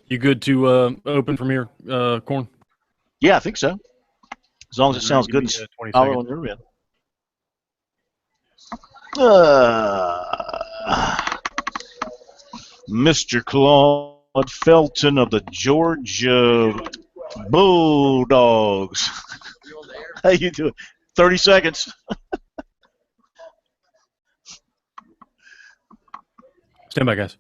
You good to open from here, Corn? Yeah, I think so. As long as it sounds good and 20 solid seconds. on your end. Mr. Claude Felton of the Georgia Bulldogs. How you doing? 30 seconds. Stand by, guys.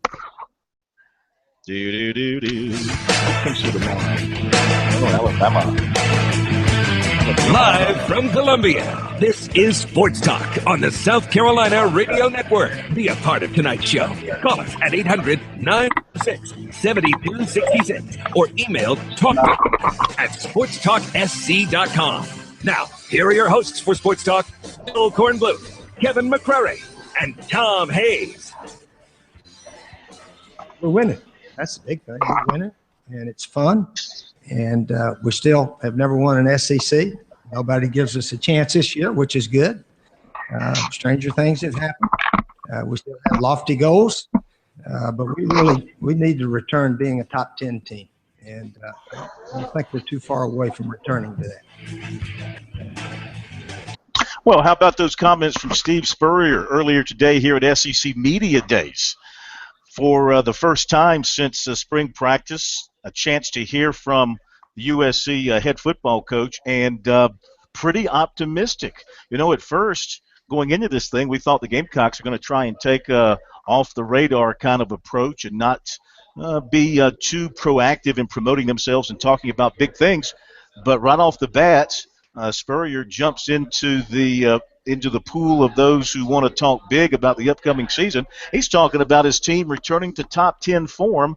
Live from Columbia, this is Sports Talk on the South Carolina Radio Network. Be a part of tonight's show. Call us at 800-966-7266 or email talktalk@sportstalksc.com. Now, here are your hosts for Sports Talk, Bill Kornbluth, Kevin McCrary, and Tom Hayes. We're winning. That's the big thing. We're winning, and it's fun. And we still have never won an SEC. Nobody gives us a chance this year, which is good. Stranger things have happened. We still have lofty goals, but we need to return being a top 10 team. And I don't think we're too far away from returning to that. Well, how about those comments from Steve Spurrier earlier today here at SEC Media Days? For the first time since spring practice, a chance to hear from the USC head football coach, and pretty optimistic. You know, at first, going into this thing, we thought the Gamecocks are going to try and take off the radar kind of approach and not be too proactive in promoting themselves and talking about big things. But right off the bat, Spurrier jumps into the pool of those who want to talk big about the upcoming season. He's talking about his team returning to top 10 form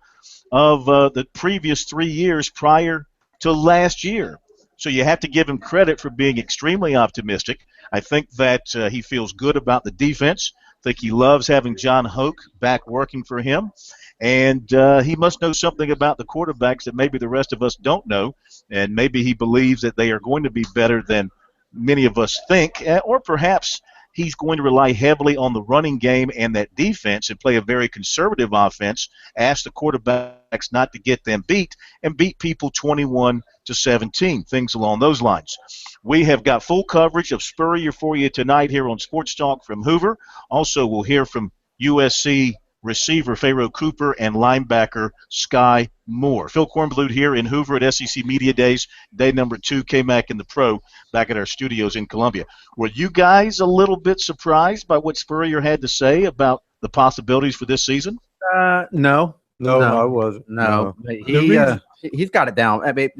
of the previous 3 years prior to last year. So you have to give him credit for being extremely optimistic. I think that he feels good about the defense. I think he loves having John Hoke back working for him. And he must know something about the quarterbacks that maybe the rest of us don't know. And maybe he believes that they are going to be better than many of us think, or perhaps he's going to rely heavily on the running game and that defense and play a very conservative offense, ask the quarterbacks not to get them beat, and beat people 21-17, things along those lines. We have got full coverage of Spurrier for you tonight here on Sports Talk from Hoover. Also, we'll hear from USC receiver Pharaoh Cooper and linebacker Sky Moore. Phil Kornbluth here in Hoover at SEC Media Days, day number 2, K-Mac in the Pro, back at our studios in Columbia. Were you guys a little bit surprised by what Spurrier had to say about the possibilities for this season? No, I wasn't. No. He's got it down. I mean,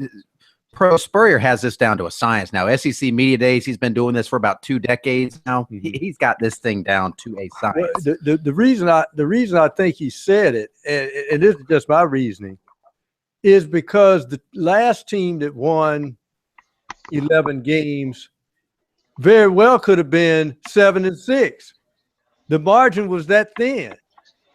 Pro Spurrier has this down to a science now. SEC Media Days, he's been doing this for about 2 decades now. He's got this thing down to a science. Well, the reason I think he said it, and this is just my reasoning, is because the last team that won 11 games very well could have been 7-6. The margin was that thin.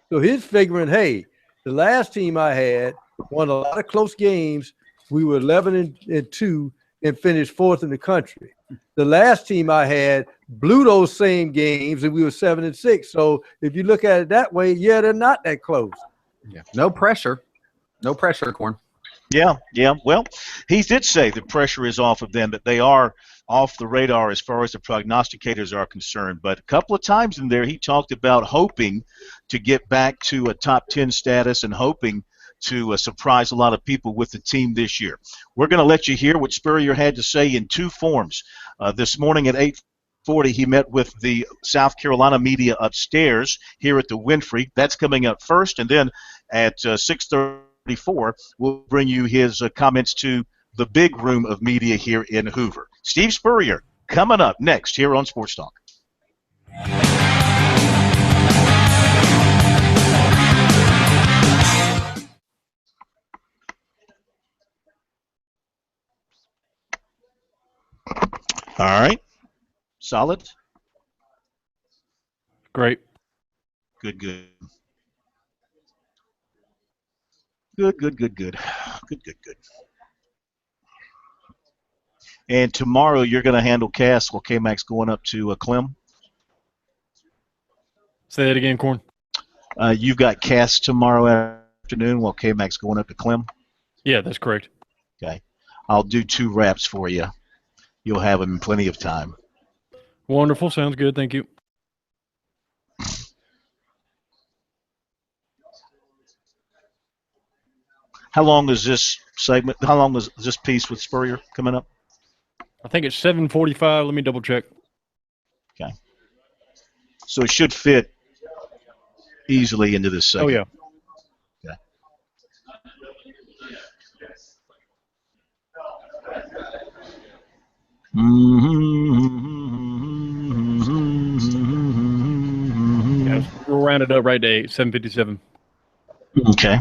So he's figuring, hey, the last team I had won a lot of close games. We were 11-2 and finished 4th in the country. The last team I had blew those same games, and we were 7-6. So if you look at it that way, yeah, they're not that close. Yeah. No pressure, Corn. Yeah. Well, he did say the pressure is off of them, that they are off the radar as far as the prognosticators are concerned. But a couple of times in there, he talked about hoping to get back to a top 10 status and hoping to surprise a lot of people with the team this year. We're going to let you hear what Spurrier had to say in 2 forms. This morning at 8:40, he met with the South Carolina media upstairs here at the Winfrey. That's coming up first, and then at 6:34, we'll bring you his comments to the big room of media here in Hoover. Steve Spurrier coming up next here on Sports Talk. All right. Solid? Great. Good. Good. And tomorrow you're going to handle Cass while K-Mac's going up to Clem? Say that again, Corn. You've got Cass tomorrow afternoon while K-Mac's going up to Clem? Yeah, that's correct. Okay. I'll do 2 wraps for you. You'll have them in plenty of time. Wonderful. Sounds good. Thank you. How long is this segment? How long is this piece with Spurrier coming up? I think it's 7:45. Let me double check. Okay. So it should fit easily into this segment. Oh, yeah. Okay. Yeah, we'll round it up right to 7:57. Okay.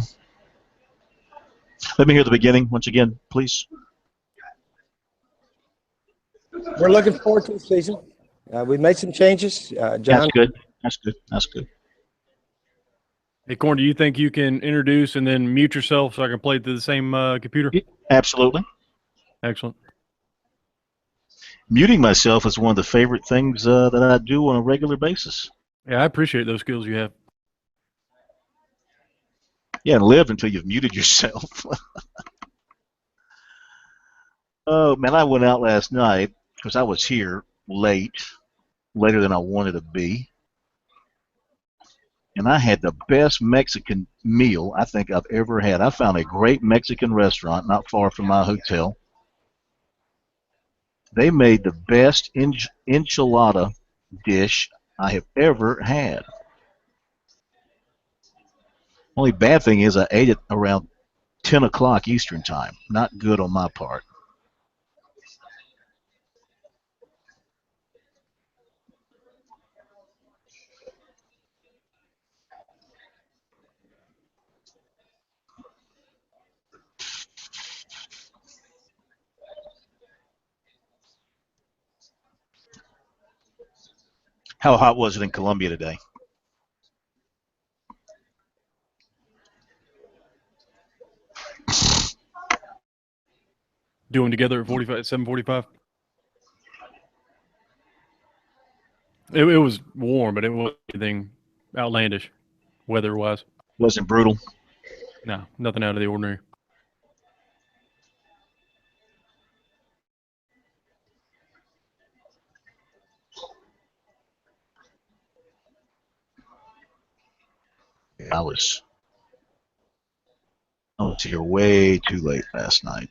Let me hear the beginning once again, please. We're looking forward to the season. We've made some changes. John, That's good. That's good. That's good. Hey, Corn, do you think you can introduce and then mute yourself so I can play through the same computer? Absolutely. Excellent. Muting myself is one of the favorite things that I do on a regular basis. Yeah, I appreciate those skills you have. Yeah, and live until you've muted yourself. Oh, man, I went out last night because I was here late, later than I wanted to be. And I had the best Mexican meal I think I've ever had. I found a great Mexican restaurant not far from my hotel. They made the best enchilada dish I have ever had. Only bad thing is I ate it around 10 o'clock Eastern time. Not good on my part. How hot was it in Columbia today? Do them together at 7:45. It was warm, but it wasn't anything outlandish weather-wise. Wasn't brutal. No, nothing out of the ordinary. I was here way too late last night.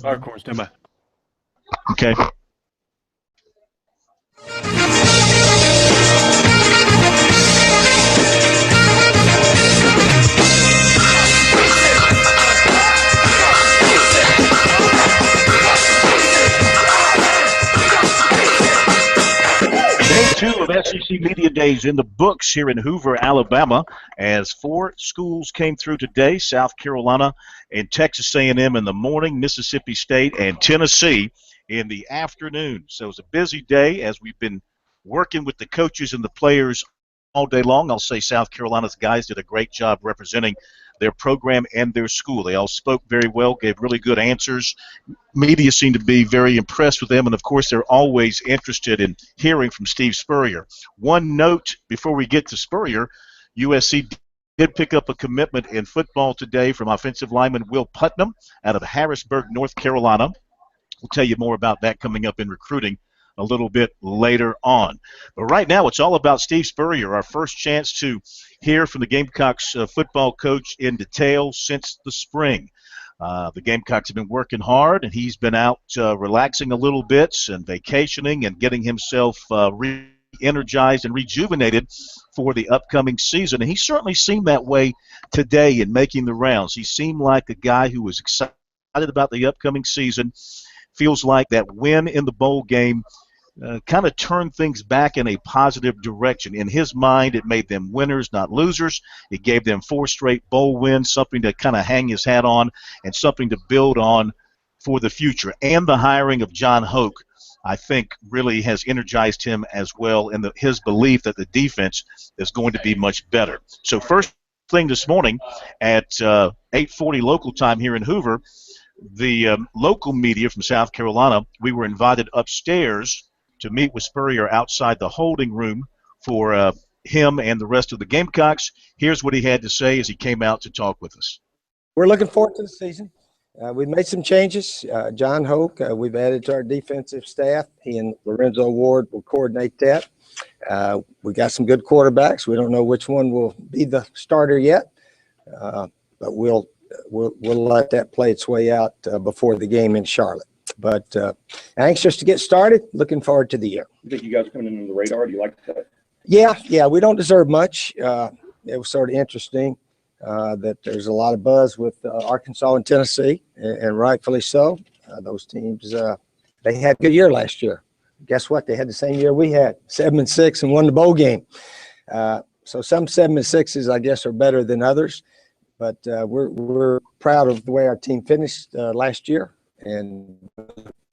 All right, Corn, stand by. Okay. Day 2 of SEC Media Days in the books here in Hoover, Alabama, as 4 schools came through today: South Carolina and Texas A&M in the morning, Mississippi State and Tennessee in the afternoon. So it's a busy day as we've been working with the coaches and the players all day long. I'll say South Carolina's guys did a great job representing their program and their school. They all spoke very well, gave really good answers. Media seemed to be very impressed with them, and of course they're always interested in hearing from Steve Spurrier. One note before we get to Spurrier: USC did pick up a commitment in football today from offensive lineman Will Putnam out of Harrisburg, North Carolina. We'll tell you more about that coming up in recruiting a little bit later on. But right now it's all about Steve Spurrier, our first chance to hear from the Gamecocks football coach in detail since the spring. The Gamecocks have been working hard, and he's been out relaxing a little bit and vacationing and getting himself re-energized and rejuvenated for the upcoming season. And he certainly seemed that way today in making the rounds. He seemed like a guy who was excited about the upcoming season. Feels like that win in the bowl game kind of turned things back in a positive direction. In his mind, it made them winners, not losers. It gave them 4 straight bowl wins, something to kind of hang his hat on and something to build on for the future. And the hiring of John Hoke, I think, really has energized him as well in his belief that the defense is going to be much better. So first thing this morning at 8:40 local time here in Hoover, the local media from South Carolina, we were invited upstairs to meet with Spurrier outside the holding room for him and the rest of the Gamecocks. Here's what he had to say as he came out to talk with us. We're looking forward to the season. We've made some changes. John Hoke, we've added to our defensive staff. He and Lorenzo Ward will coordinate that. We got some good quarterbacks. We don't know which one will be the starter yet, but we'll let that play its way out before the game in Charlotte. But anxious to get started. Looking forward to the year. You think you guys coming in on the radar? Do you like that? Yeah. We don't deserve much. It was sort of interesting that there's a lot of buzz with Arkansas and Tennessee, and rightfully so. Those teams, they had a good year last year. Guess what? They had the same year we had, 7-6, and won the bowl game. So some 7-6s, I guess, are better than others. But we're proud of the way our team finished last year, and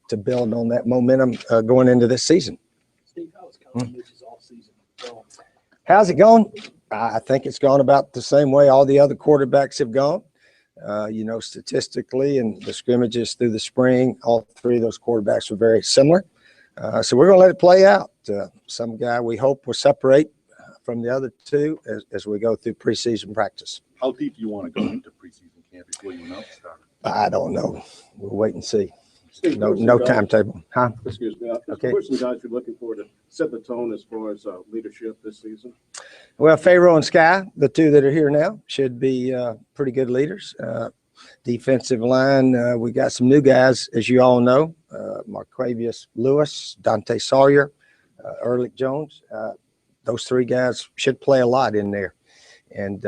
to build on that momentum going into this season. Steve, how's Columbus's off-season going? How's it going? I think it's gone about the same way all the other quarterbacks have gone. Statistically and the scrimmages through the spring, all 3 of those quarterbacks were very similar. So we're going to let it play out. Some guy we hope will separate from the other 2 as we go through preseason practice. How deep do you want to go into preseason camp before you announce start? I don't know. We'll wait and see. Steve, No timetable. Huh? Excuse me. Okay. Who are some guys you're looking for to set the tone as far as leadership this season? Well, Pharaoh and Sky, the 2 that are here now, should be pretty good leaders. Defensive line, we got some new guys, as you all know. Marquavius Lewis, Dante Sawyer, Ehrlich Jones. Those 3 guys should play a lot in there. And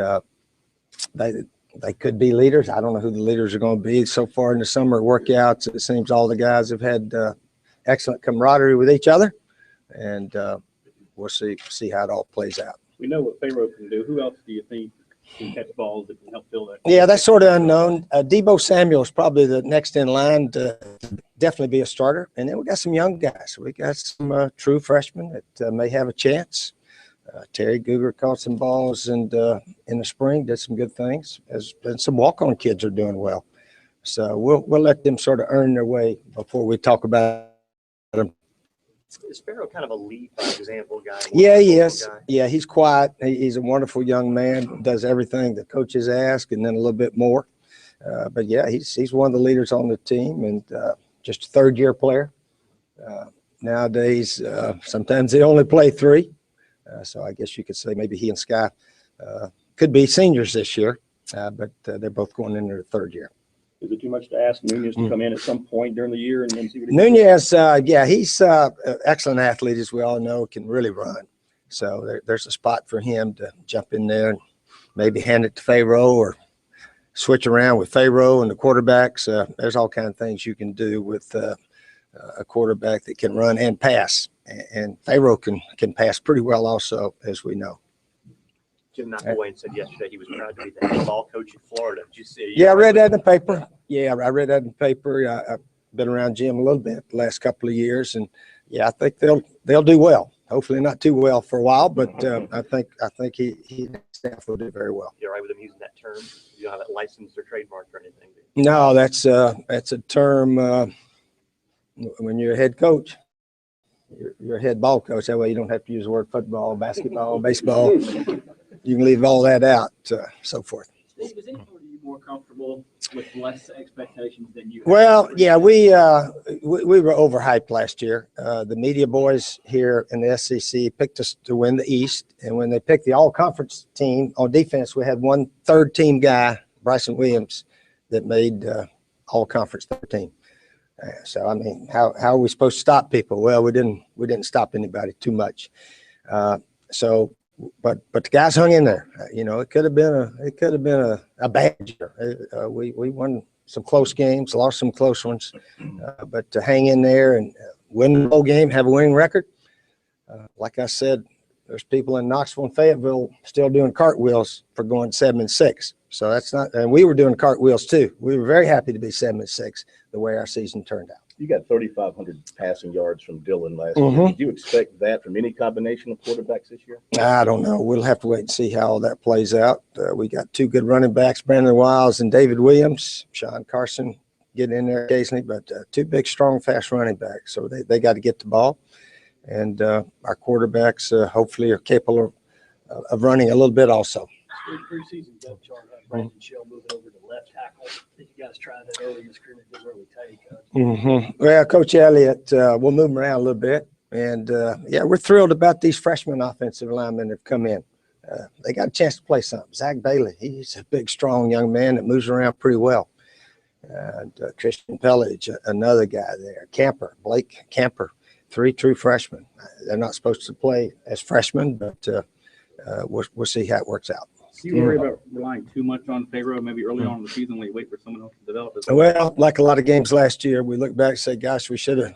they could be leaders. I don't know who the leaders are going to be. So far in the summer workouts, it seems all the guys have had excellent camaraderie with each other. And we'll see how it all plays out. We know what Pharaoh can do. Who else do you think can catch balls that can help fill that? Yeah, that's sort of unknown. Debo Samuel is probably the next in line to definitely be a starter. And then we got some young guys. We got some true freshmen that may have a chance. Terry Guger caught some balls and in the spring did some good things. And some walk-on kids are doing well. So we'll let them sort of earn their way before we talk about them. Is Pharaoh kind of a lead by example guy? Yeah, he is. Yeah, he's quiet. He's a wonderful young man. Does everything the coaches ask and then a little bit more. But yeah, he's one of the leaders on the team and just a third-year player. Nowadays, sometimes they only play 3. So I guess you could say maybe he and Sky could be seniors this year, but they're both going into their 3rd year. Is it too much to ask Nunez to come in at some point during the year and then see what he Nunez, he's an excellent athlete, as we all know, can really run. So there's a spot for him to jump in there and maybe hand it to Pharaoh or switch around with Pharaoh and the quarterbacks. There's all kinds of things you can do with a quarterback that can run and pass. And Pharaoh can pass pretty well also, as we know. Jim McElwain said yesterday he was proud to be the head ball coach in Florida. Did you see? Yeah, I read that in the paper. Yeah, I read that in the paper. I've been around Jim a little bit the last couple of years, and yeah, I think they'll do well. Hopefully not too well for a while, but I think he staff will do very well. You're right with him using that term? You don't have it licensed or trademarked or anything? No, that's a term when you're a head coach. You're a head ball coach. That way you don't have to use the word football, basketball, baseball. You can leave all that out, so forth. Steve, is anybody more comfortable with less expectations than you? Well, yeah, we were overhyped last year. The media boys here in the SEC picked us to win the East, and when they picked the all-conference team on defense, we had one third-team guy, Bryson Williams, that made all-conference 13. So I mean, how are we supposed to stop people? Well, we didn't stop anybody too much. But the guys hung in there. It could have been a bad year. We won some close games, lost some close ones, but to hang in there and win the bowl game, have a winning record. Like I said, there's people in Knoxville and Fayetteville still doing cartwheels for going 7-6. So that's not, and we were doing cartwheels too. We were very happy to be 7-6 the way our season turned out. You got 3,500 passing yards from Dillon last year. Did you expect that from any combination of quarterbacks this year? I don't know. We'll have to wait and see how all that plays out. We got 2 good running backs, Brandon Wiles and David Williams. Sean Carson getting in there occasionally, but 2 big, strong, fast running backs. So they got to get the ball. And our quarterbacks hopefully are capable of running a little bit also. Preseason depth chart had Brandon Shell moving over to left tackle. I think you guys tried that early in the scrimmage, early take. Well, Coach Elliott, we'll move them around a little bit. And, yeah, we're thrilled about these freshman offensive linemen that have come in. They got a chance to play something. Zach Bailey, he's a big, strong young man that moves around pretty well. And Christian Pellage, another guy there. Blake Camper, 3 true freshmen. They're not supposed to play as freshmen, but we'll see how it works out. Do you worry about relying too much on Pharaoh maybe early on in the season when you wait for someone else to develop? Well, like a lot of games last year, we look back and say, gosh, we should have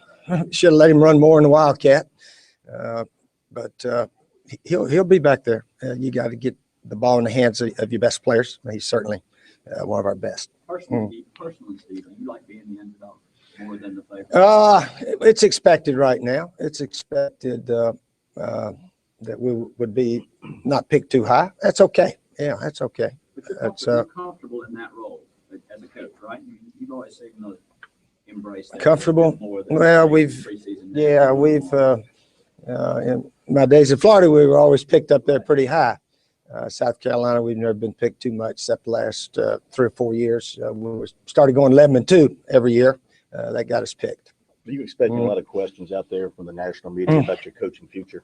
let him run more in the Wildcat. But he'll be back there. You got to get the ball in the hands of your best players. He's certainly one of our best. Personally, Stephen, you like being the underdog more than the favorite? It's expected right now. It's expected that we would be not picked too high. That's okay. Yeah, that's okay. But you're comfortable in that role as a coach, right? You've always said, embrace that. Comfortable. Well, in my days in Florida, we were always picked up there pretty high. South Carolina, we've never been picked too much except the last 3 or 4 years. We started going 11-2 every year. That got us picked. Are you expecting a lot of questions out there from the national media about your coaching future?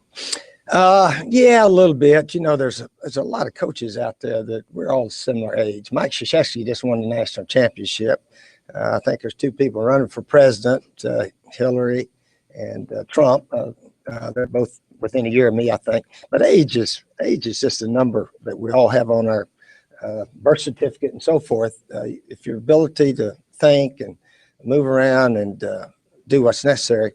Yeah, a little bit. There's a lot of coaches out there that we're all similar age. Mike Krzyzewski just won the national championship. I think there's 2 people running for president, Hillary and Trump. They're both within a year of me, I think. But age is just a number that we all have on our birth certificate and so forth. If your ability to think and move around and do what's necessary,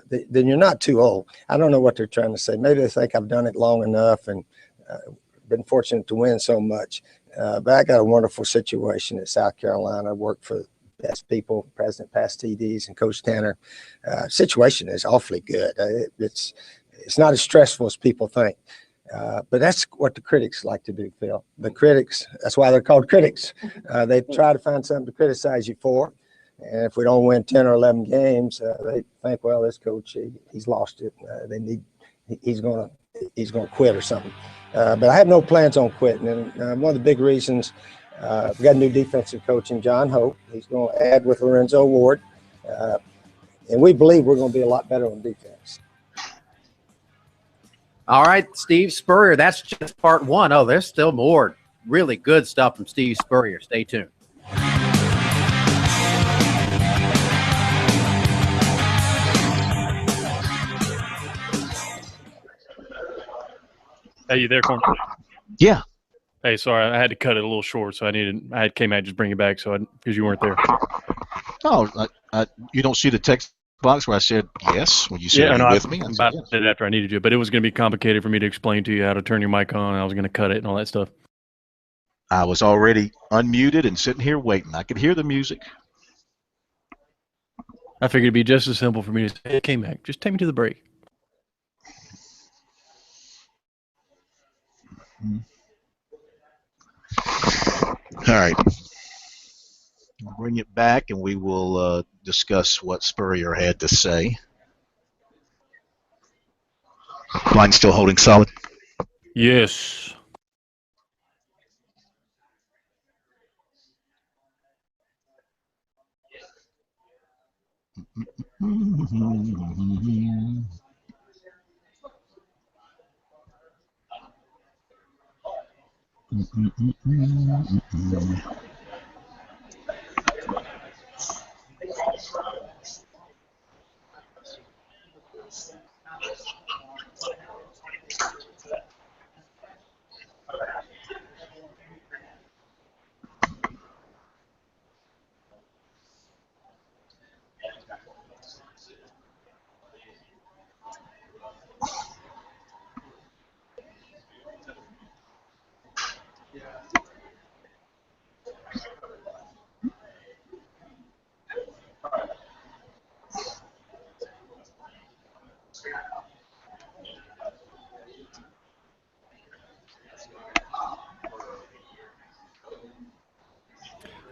then you're not too old. I don't know what they're trying to say. Maybe they think I've done it long enough and been fortunate to win so much. But I got a wonderful situation at South Carolina. I worked for the best people, President Pastides and Coach Tanner. Situation is awfully good. It's not as stressful as people think. But that's what the critics like to do, Phil. The critics, that's why they're called critics. They try to find something to criticize you for. And if we don't win 10 or 11 games, they think, well, this coach, he's lost it. He's going to quit or something. But I have no plans on quitting. And one of the big reasons, we got a new defensive coach in John Hope. He's going to add with Lorenzo Ward. And we believe we're going to be a lot better on defense. All right, Steve Spurrier, that's just part 1. Oh, there's still more really good stuff from Steve Spurrier. Stay tuned. Hey, you there, Corn? Yeah. Hey, sorry, I had to cut it a little short, so I came out just bring it back, because you weren't there. Oh, you don't see the text box where I said yes when you said with me? I said yes. After I needed you, but it was going to be complicated for me to explain to you how to turn your mic on. I was going to cut it and all that stuff. I was already unmuted and sitting here waiting. I could hear the music. I figured it'd be just as simple for me to say, hey, K-Mac, just take me to the break. All right. We'll bring it back, and we will discuss what Spurrier had to say. Line still holding solid? Yes.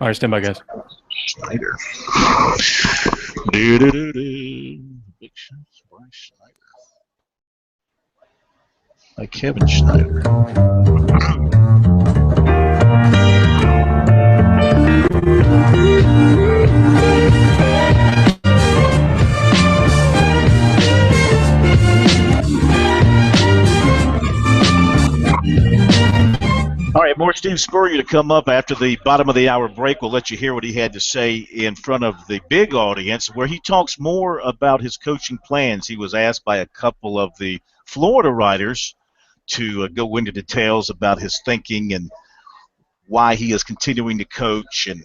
All right, stand by, guys. Schneider. Do-do-do-do. Big shots by Schneider. By Kevin Schneider. All right, more Steve Spurrier to come up after the bottom of the hour break. We'll let you hear what he had to say in front of the big audience, where he talks more about his coaching plans. He was asked by a couple of the Florida writers to go into details about his thinking and why he is continuing to coach, and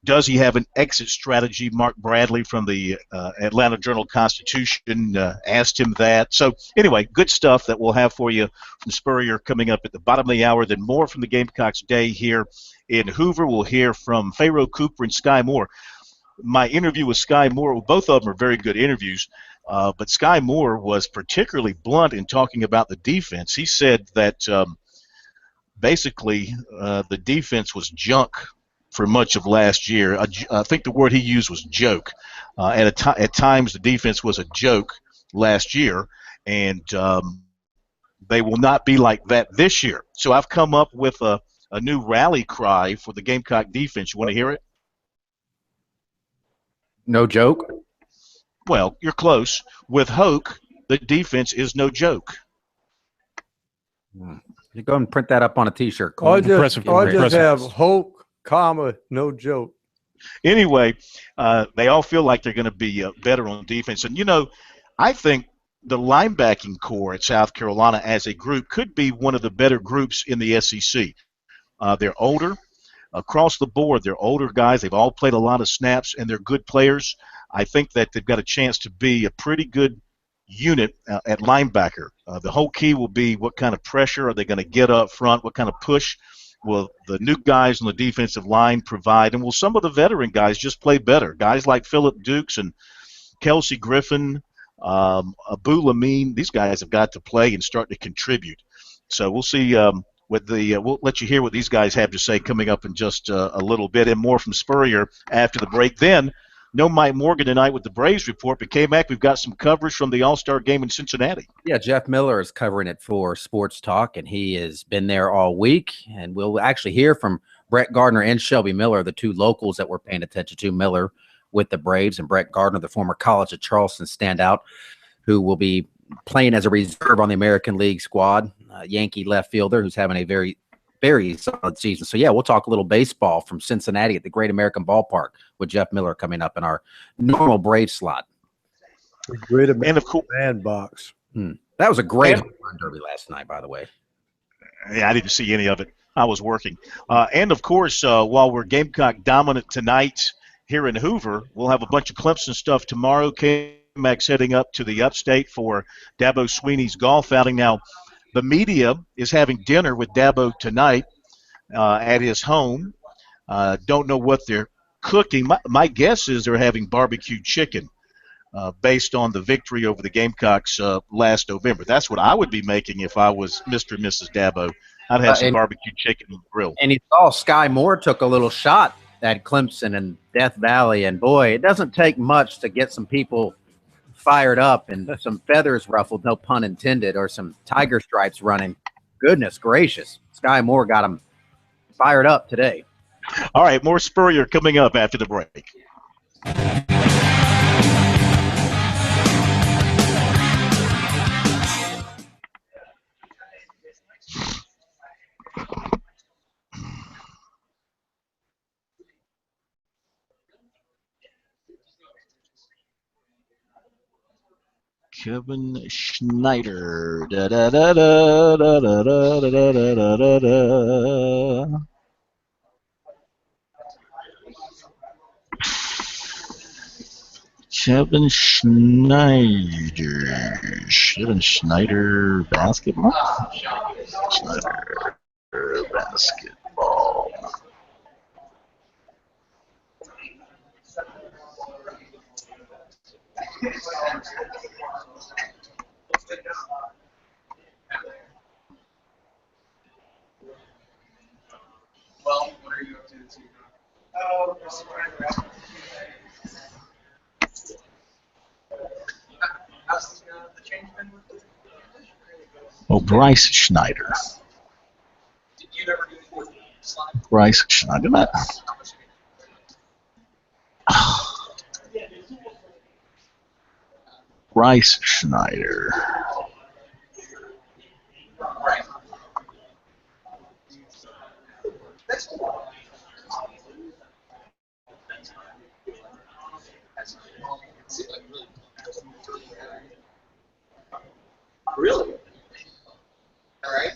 does he have an exit strategy? Mark Bradley from the Atlanta Journal-Constitution asked him that. So anyway, good stuff that we'll have for you from Spurrier coming up at the bottom of the hour. Then more from the Gamecocks Day here in Hoover. We'll hear from Pharaoh Cooper and Sky Moore. My interview with Sky Moore, both of them are very good interviews, but Sky Moore was particularly blunt in talking about the defense. He said that basically the defense was junk for much of last year. I think the word he used was joke. At times, the defense was a joke last year, and they will not be like that this year. So I've come up with a new rally cry for the Gamecock defense. You want to hear it? No joke? Well, you're close. With Hoke, the defense is no joke. You go and print that up on a T-shirt. Or just Impressive. have hope, comma, no joke. Anyway, they all feel like they're going to be better on defense. And, you know, I think the linebacking core at South Carolina as a group could be one of the better groups in the SEC. They're older. Across the board, they're older guys. They've all played a lot of snaps, and they're good players. I think that they've got a chance to be a pretty good unit at linebacker. The whole key will be what kind of pressure are they going to get up front, what kind of push will the new guys on the defensive line provide, and will some of the veteran guys just play better? Guys like Phillip Dukes and Kelsey Griffin, Abu Lamine, these guys have got to play and start to contribute. So we'll see we'll let you hear what these guys have to say coming up in just a little bit, and more from Spurrier after the break. Then no Mike Morgan tonight with the Braves report, but K-Mac, we've got some coverage from the All-Star game in Cincinnati. Yeah, Jeff Miller is covering it for Sports Talk, and he has been there all week. And we'll actually hear from Brett Gardner and Shelby Miller, the two locals that we're paying attention to. Miller with the Braves, and Brett Gardner, the former College of Charleston standout, who will be playing as a reserve on the American League squad. Yankee left fielder who's having a very, very solid season. So, yeah, we'll talk a little baseball from Cincinnati at the Great American Ballpark with Jeff Miller coming up in our normal Brave slot. The Great And of course, Bandbox. That was a great home run derby last night, by the way. Yeah, I didn't see any of it. I was working. And, of course, while we're Gamecock dominant tonight here in Hoover, we'll have a bunch of Clemson stuff tomorrow. K-Mac's heading up to the upstate for Dabo Sweeney's golf outing. Now, the media is having dinner with Dabo tonight at his home. Don't know what they're cooking. My guess is they're having barbecue chicken based on the victory over the Gamecocks last November. That's what I would be making if I was Mr. and Mrs. Dabo. I'd have some barbecue chicken on the grill. And he saw Sky Moore took a little shot at Clemson and Death Valley, and boy, it doesn't take much to get some people fired up and some feathers ruffled, no pun intended, or some tiger stripes running. Goodness gracious. Sky Moore got him fired up today. All right, more Spurrier coming up after the break. Kevin Schneider. Da, da, da, da, da, da, da, da, da, da, da. Kevin Schneider basketball. Schneider basketball. Oh, Bryce Schneider. Bryce Schneider. Bryce Schneider. Really? All right.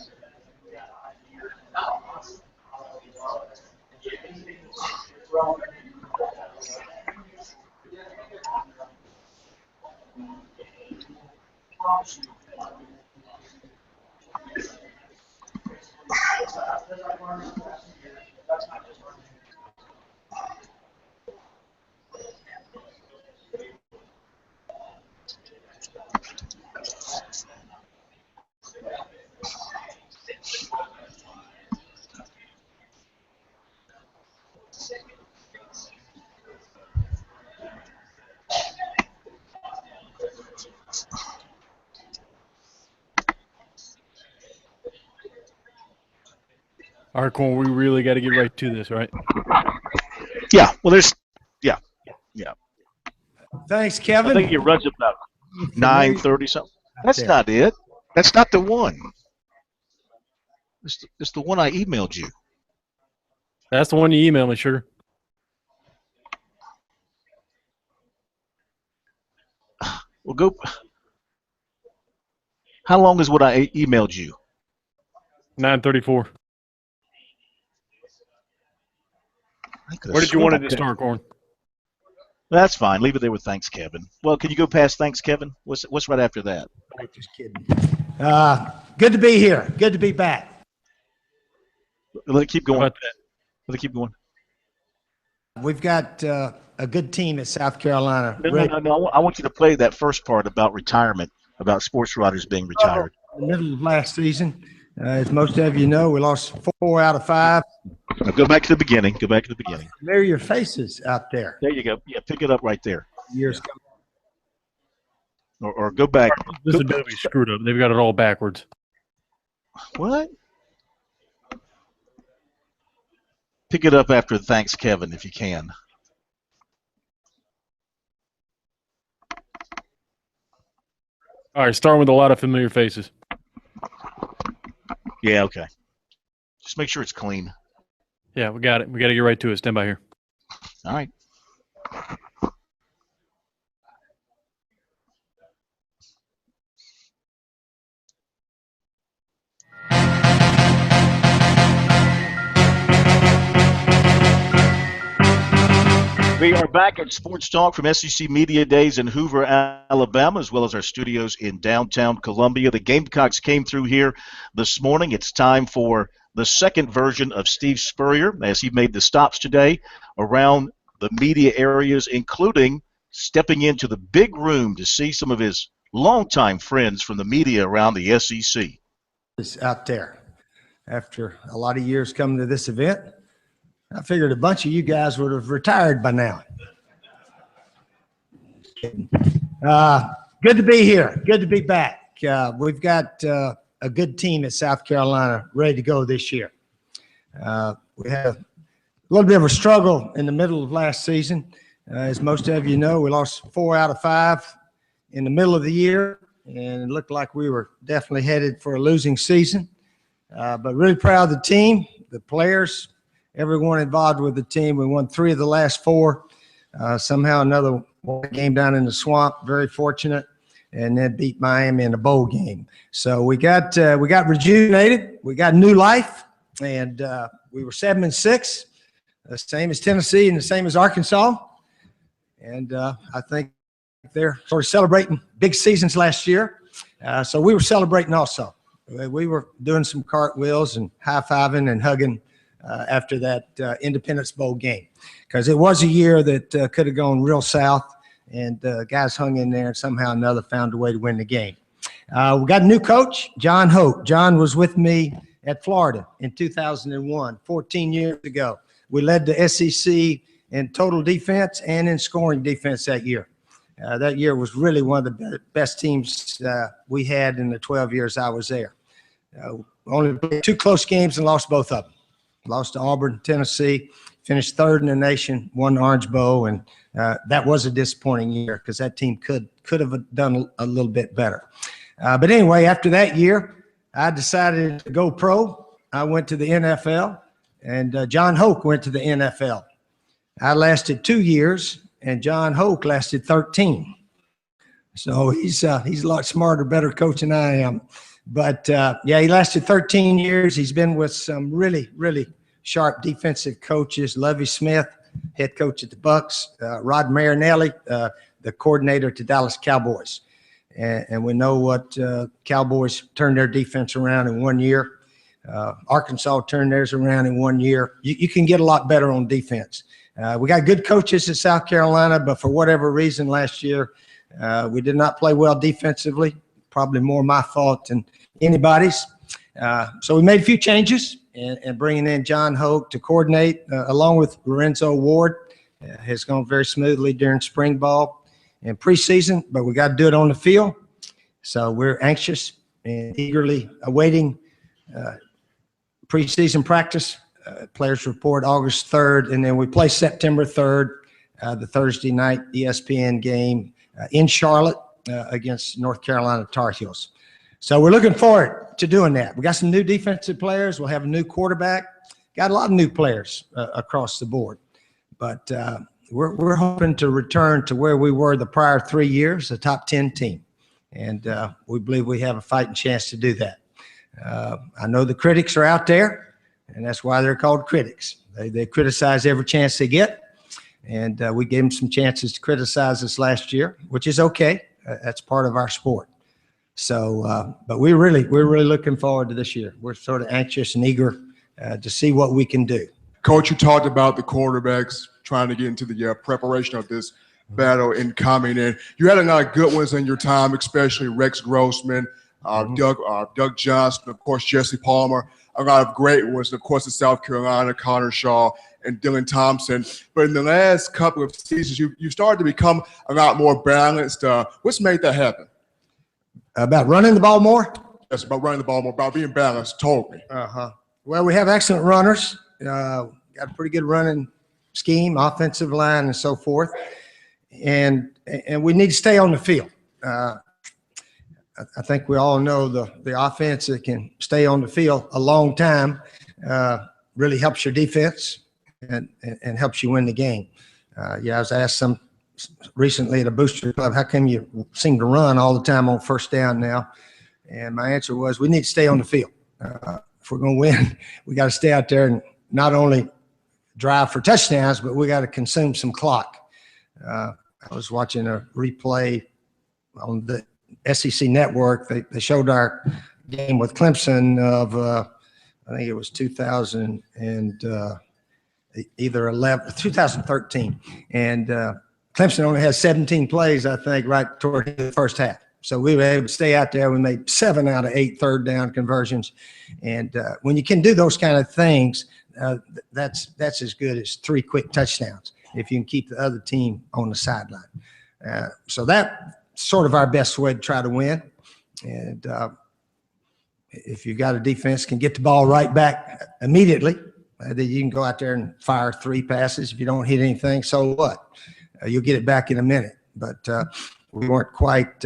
All right, Corn, we really got to get right to this, right? Yeah. Well, there's. Yeah. Thanks, I Kevin. think it runs about 9:30 something. That's there. not it. That's not the one. It's the one I emailed you. That's the one you emailed me, sugar. Well, go. How long is what I emailed you? 9:34. Where did you want it to start, Corn? That's fine. Leave it there with thanks, Kevin. Well, can you go past thanks, Kevin? What's right after that? Just kidding. Good to be here. Good to be back. Let it keep going. How about that? Let it keep going. We've got a good team at South Carolina. No. I want you to play that first part about retirement, about sports writers being retired. In the middle of last season, as most of you know, we lost 4 out of 5. Now go back to the beginning. Go back to the beginning. There are your faces out there. There you go. Yeah, pick it up right there. Years Or go back. This Adobe screwed up. They've got it all backwards. What? Pick it up after thanks, Kevin, if you can. All right, starting with a lot of familiar faces. Yeah, okay. Just make sure it's clean. Yeah, we got it. We got to get right to it. Stand by here. All right. We are back at Sports Talk from SEC Media Days in Hoover, Alabama, as well as our studios in downtown Columbia. The Gamecocks came through here this morning. It's time for the second version of Steve Spurrier as he made the stops today around the media areas, including stepping into the big room to see some of his longtime friends from the media around the SEC. Is out there. After a lot of years coming to this event, I figured a bunch of you guys would have retired by now. Good to be here. Good to be back. We've got a good team at South Carolina ready to go this year. We had a little bit of a struggle in the middle of last season. As most of you know, we lost 4 out of 5 in the middle of the year, and it looked like we were definitely headed for a losing season. But really proud of the team, the players, everyone involved with the team. We won 3 of the last 4. Somehow another game down in the swamp, very fortunate, and then beat Miami in a bowl game. So we got rejuvenated. We got new life, and we were 7-6, the same as Tennessee and the same as Arkansas. And I think they're sort of celebrating big seasons last year. So we were celebrating also. We were doing some cartwheels and high-fiving and hugging after that Independence Bowl game, because it was a year that could have gone real south, and guys hung in there and somehow or another found a way to win the game. We got a new coach, John Hope. John was with me at Florida in 2001, 14 years ago. we led the SEC in total defense and in scoring defense that year. That year was really one of the best teams we had in the 12 years I was there. Only played 2 close games and lost both of them. Lost to Auburn, Tennessee, finished 3rd in the nation, won the Orange Bowl, and that was a disappointing year because that team could have done a little bit better. But anyway, after that year, I decided to go pro. I went to the NFL, and John Hoke went to the NFL. I lasted 2 years, and John Hoke lasted 13. So he's a lot smarter, better coach than I am. But, yeah, he lasted 13 years. He's been with some really, really sharp defensive coaches. Lovie Smith, head coach at the Bucks. Rod Marinelli, the coordinator to Dallas Cowboys. And we know what Cowboys turned their defense around in 1 year. Arkansas turned theirs around in 1 year. You can get a lot better on defense. We got good coaches in South Carolina, but for whatever reason last year, we did not play well defensively. Probably more my fault than anybody's. So we made a few changes, and bringing in John Hoke to coordinate, along with Lorenzo Ward, has gone very smoothly during spring ball and preseason, but we got to do it on the field. So we're anxious and eagerly awaiting preseason practice. Players report August 3rd, and then we play September 3rd, the Thursday night ESPN game in Charlotte against North Carolina Tar Heels. So we're looking forward to doing that. We got some new defensive players. We'll have a new quarterback. Got a lot of new players across the board. But we're hoping to return to where we were the prior 3 years, a top 10 team. And we believe we have a fighting chance to do that. I know the critics are out there. And that's why they're called critics. They criticize every chance they get. And we gave them some chances to criticize us last year, which is okay. That's part of our sport. So, but we're really looking forward to this year. We're sort of anxious and eager to see what we can do. Coach, you talked about the quarterbacks trying to get into the preparation of this battle in coming in. You had a lot of good ones in your time, especially Rex Grossman, Doug Johnson, of course, Jesse Palmer. A lot of great ones, of course, in South Carolina, Connor Shaw and Dylan Thompson. But in the last couple of seasons, you started to become a lot more balanced. What's made that happen? About running the ball more? Yes, about running the ball more, about being balanced, totally. Well, we have excellent runners. Got a pretty good running scheme, offensive line, and so forth. And we need to stay on the field. I think we all know the offense that can stay on the field a long time really helps your defense and helps you win the game. Yeah, I was asked recently at a booster club, how come you seem to run all the time on first down now? And my answer was, we need to stay on the field. If we're going to win, we got to stay out there and not only drive for touchdowns, but we got to consume some clock. I was watching a replay on the SEC network. They showed our game with Clemson of I think it was 2013, and Clemson only had 17 plays, I think, right toward the first half. So we were able to stay out there. We made 7 out of 8 third down conversions, and when you can do those kind of things, that's as good as 3 quick touchdowns if you can keep the other team on the sideline. So that sort of our best way to try to win. And if you got a defense can get the ball right back immediately, then you can go out there and fire 3 passes. If you don't hit anything, so what? You'll get it back in a minute. But we weren't quite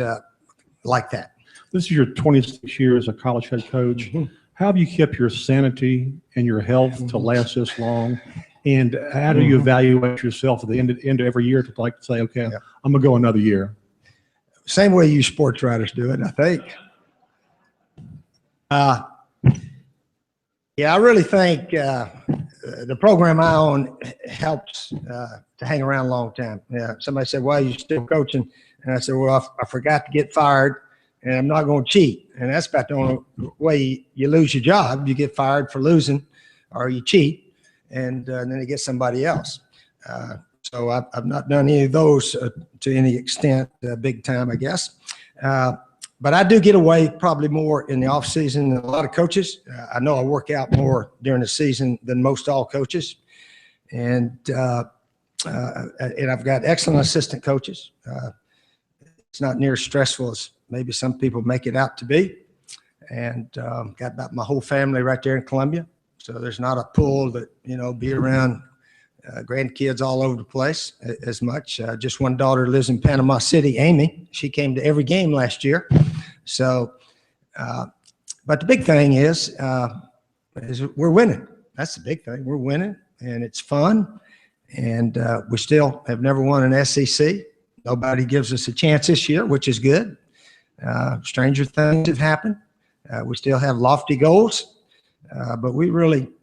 like that. This is your 26 years as a college head coach. How have you kept your sanity and your health to last this long? And how do you evaluate yourself at the end of every year to like say, okay, I'm going to go another year? Same way you sports writers do it, I think. Yeah, I really think the program I own helps to hang around a long time. Yeah, somebody said, why are you still coaching? And I said, well, I forgot to get fired, and I'm not going to cheat. And that's about the only way you lose your job. You get fired for losing, or you cheat, and then you get somebody else. So I've not done any of those to any extent, big time, I guess. But I do get away probably more in the off season than a lot of coaches. I know I work out more during the season than most all coaches. and I've got excellent assistant coaches. It's not near as stressful as maybe some people make it out to be. And got about my whole family right there in Columbia. So there's not a pull that, be around grandkids all over the place as much. Just one daughter lives in Panama City, Amy. She came to every game last year. So, but the big thing is we're winning. That's the big thing. We're winning, and it's fun. And we still have never won an SEC. Nobody gives us a chance this year, which is good. Stranger things have happened. We still have lofty goals, but we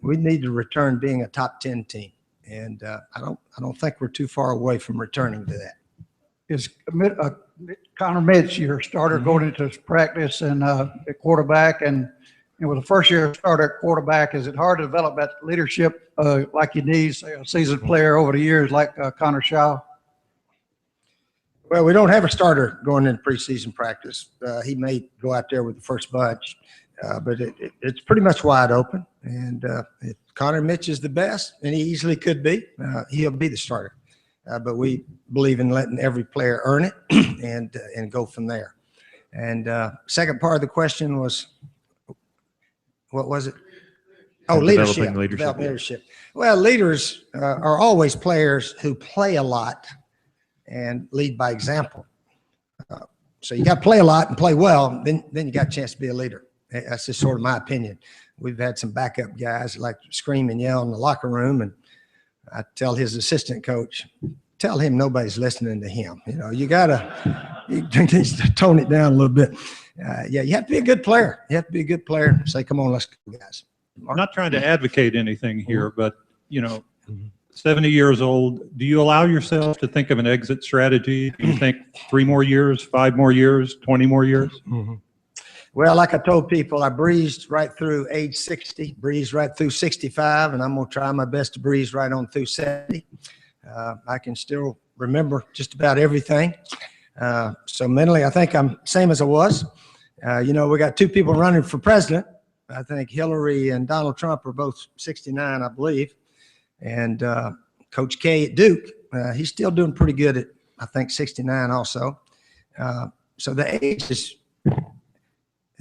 need to return being a top 10 team. And I don't think we're too far away from returning to that. Is Connor Mitch your starter going into his practice and at quarterback, and with a first-year starter at quarterback, is it hard to develop that leadership like you need, say, a seasoned player over the years like Connor Shaw? Well, we don't have a starter going into preseason practice. He may go out there with the first bunch, but it's pretty much wide open. And if Connor Mitch is the best, and he easily could be, he'll be the starter. But we believe in letting every player earn it and go from there. And second part of the question was, what was it? Oh, leadership. Developing leadership. Well, leaders are always players who play a lot and lead by example. So you got to play a lot and play well, then you got a chance to be a leader. That's just sort of my opinion. We've had some backup guys that like to scream and yell in the locker room, and I tell his assistant coach, tell him nobody's listening to him. You need to tone it down a little bit. Yeah, you have to be a good player. You have to be a good player. Say, come on, let's go, guys. I'm not trying to advocate anything here, but 70 years old, do you allow yourself to think of an exit strategy? Do you think 3 more years, 5 more years, 20 more years? Mm-hmm. Well, like I told people, I breezed right through age 60, breezed right through 65, and I'm going to try my best to breeze right on through 70. I can still remember just about everything. So mentally, I think I'm same as I was. We got 2 people running for president. I think Hillary and Donald Trump are both 69, I believe. And Coach K at Duke, he's still doing pretty good at, I think, 69 also. So the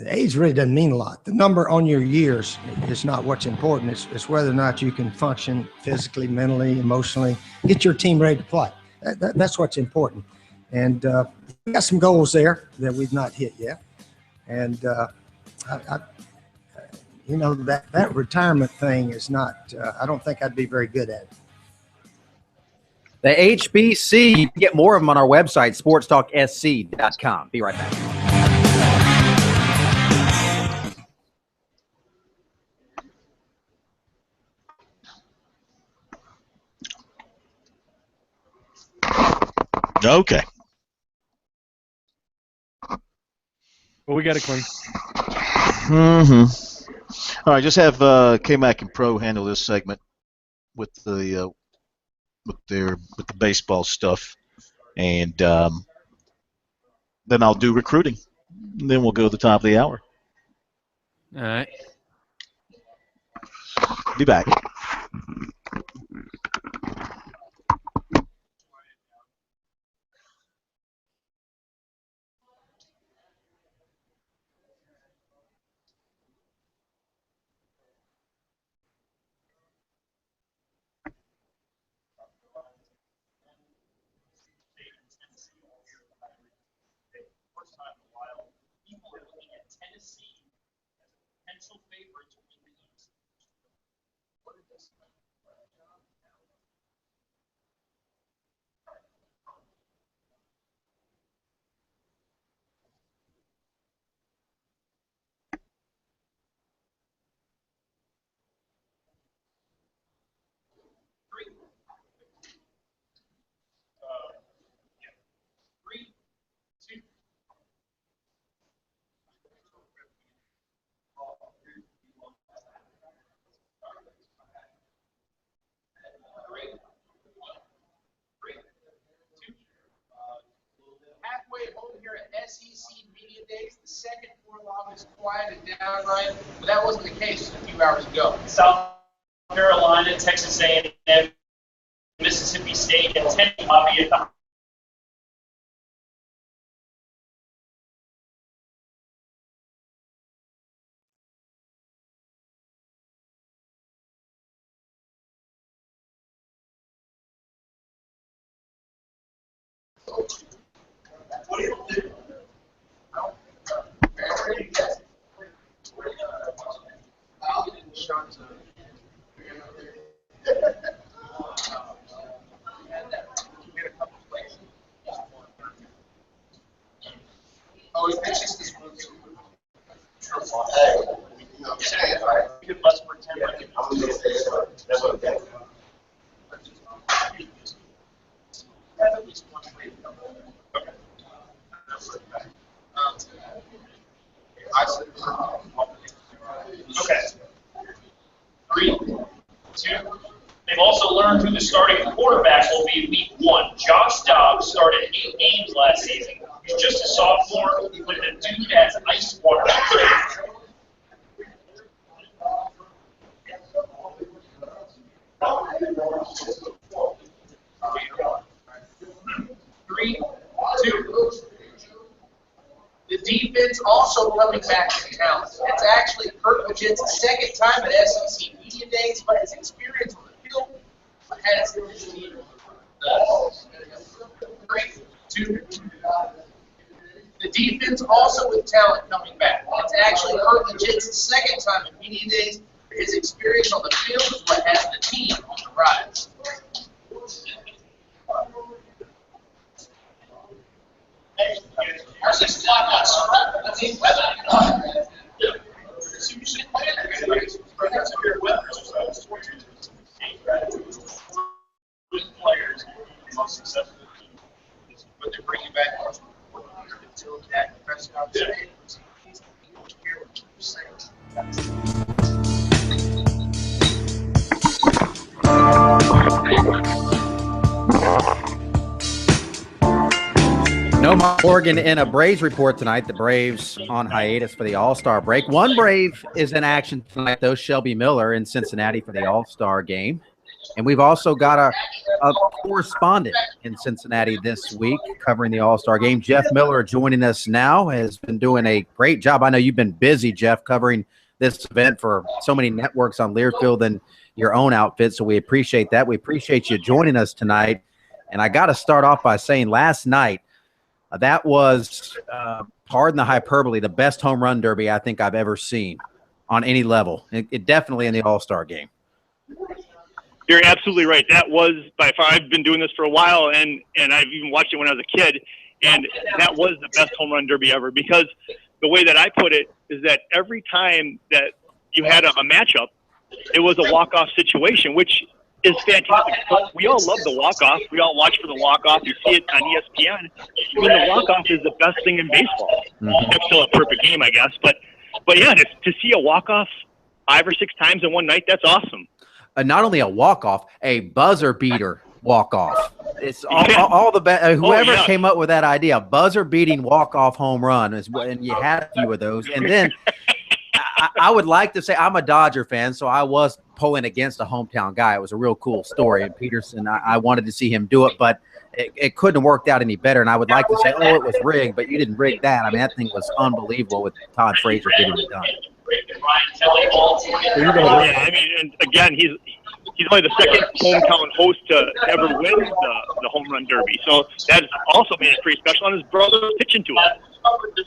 age really doesn't mean a lot. The number on your years is not what's important. It's whether or not you can function physically, mentally, emotionally, get your team ready to play. That's what's important. And we got some goals there that we've not hit yet. And that retirement thing is not, I don't think I'd be very good at it. The HBC, you can get more of them on our website, sportstalksc.com. Be right back. Okay. Well, we got it clean. Mm-hmm. All right, just have K-Mac and Pro handle this segment with the baseball stuff, and then I'll do recruiting. And then we'll go to the top of the hour. All right. Be back. Halfway home here at SEC Media Days, the second floor lobby is quieted down, Ryan, but that wasn't the case a few hours ago. South Carolina, Texas A&M, Mississippi State and Tennessee Lafayette. Okay. 3, 2. They've also learned who the starting quarterback will be week 1. Josh Dobbs started 8 games last season. He's just a sophomore with a dude as ice water. 3, 2. The defense also coming back to talent. It's actually Kurt Legit's second time at SEC Media Days, but his experience on the field has him. 3, 2. The defense also with talent coming back. It's actually Kurt Legit's second time at Media Days. His experience on the field is what has the team on the rise. Players most successful when they're bringing back until that Prescott today. He's care what you're saying. No Morgan in a Braves report tonight. The Braves on hiatus for the All-Star break. One Brave is in action tonight, though, Shelby Miller in Cincinnati for the All-Star game. And we've also got a correspondent in Cincinnati this week covering the All-Star game. Jeff Miller joining us now, has been doing a great job. I know you've been busy, Jeff, covering this event for so many networks on Learfield and your own outfit, so we appreciate that. We appreciate you joining us tonight. And I got to start off by saying last night, that was, pardon the hyperbole, the best home run derby I think I've ever seen on any level. It definitely in the All-Star game. You're absolutely right. That was by far. I've been doing this for a while, and I've even watched it when I was a kid, and that was the best home run derby ever, because the way that I put it is that every time that you had a matchup, it was a walk-off situation, which is fantastic. We all love the walk-off. We all watch for the walk-off. You see it on ESPN. I mean, the walk-off is the best thing in baseball. Next to a perfect game, I guess. But yeah, to see a walk-off 5 or 6 times in one night, that's awesome. Not only a walk-off, a buzzer-beater walk-off. It's all the best. Whoever came up with that idea, buzzer-beating walk-off home run, and you had a few of those. And then I would like to say I'm a Dodger fan, so I was pulling against a hometown guy. It was a real cool story. And Peterson, I wanted to see him do it, but it couldn't have worked out any better. And I would like to say, oh, it was rigged, but you didn't rig that. I mean, that thing was unbelievable with Todd Frazier getting it done. Yeah, I mean, and again, he's only the second hometown host to ever win the home run derby. So that's also made it pretty special. And his brother pitching to him.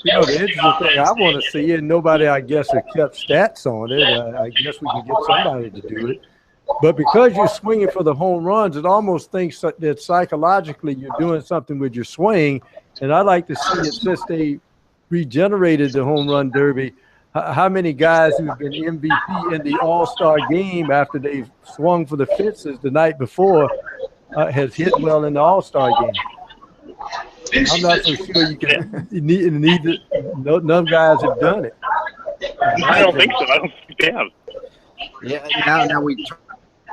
You know, the interesting thing I want to see, and nobody, I guess, has kept stats on it. I guess we can get somebody to do it. But because you're swinging for the home runs, it almost thinks that psychologically you're doing something with your swing. And I'd like to see it, since they regenerated the home run derby, how many guys who've been MVP in the All-Star game after they've swung for the fences the night before has hit well in the All-Star game. I'm not so sure you can. None guys have done it. I don't think so. I don't think they have. Yeah. Now we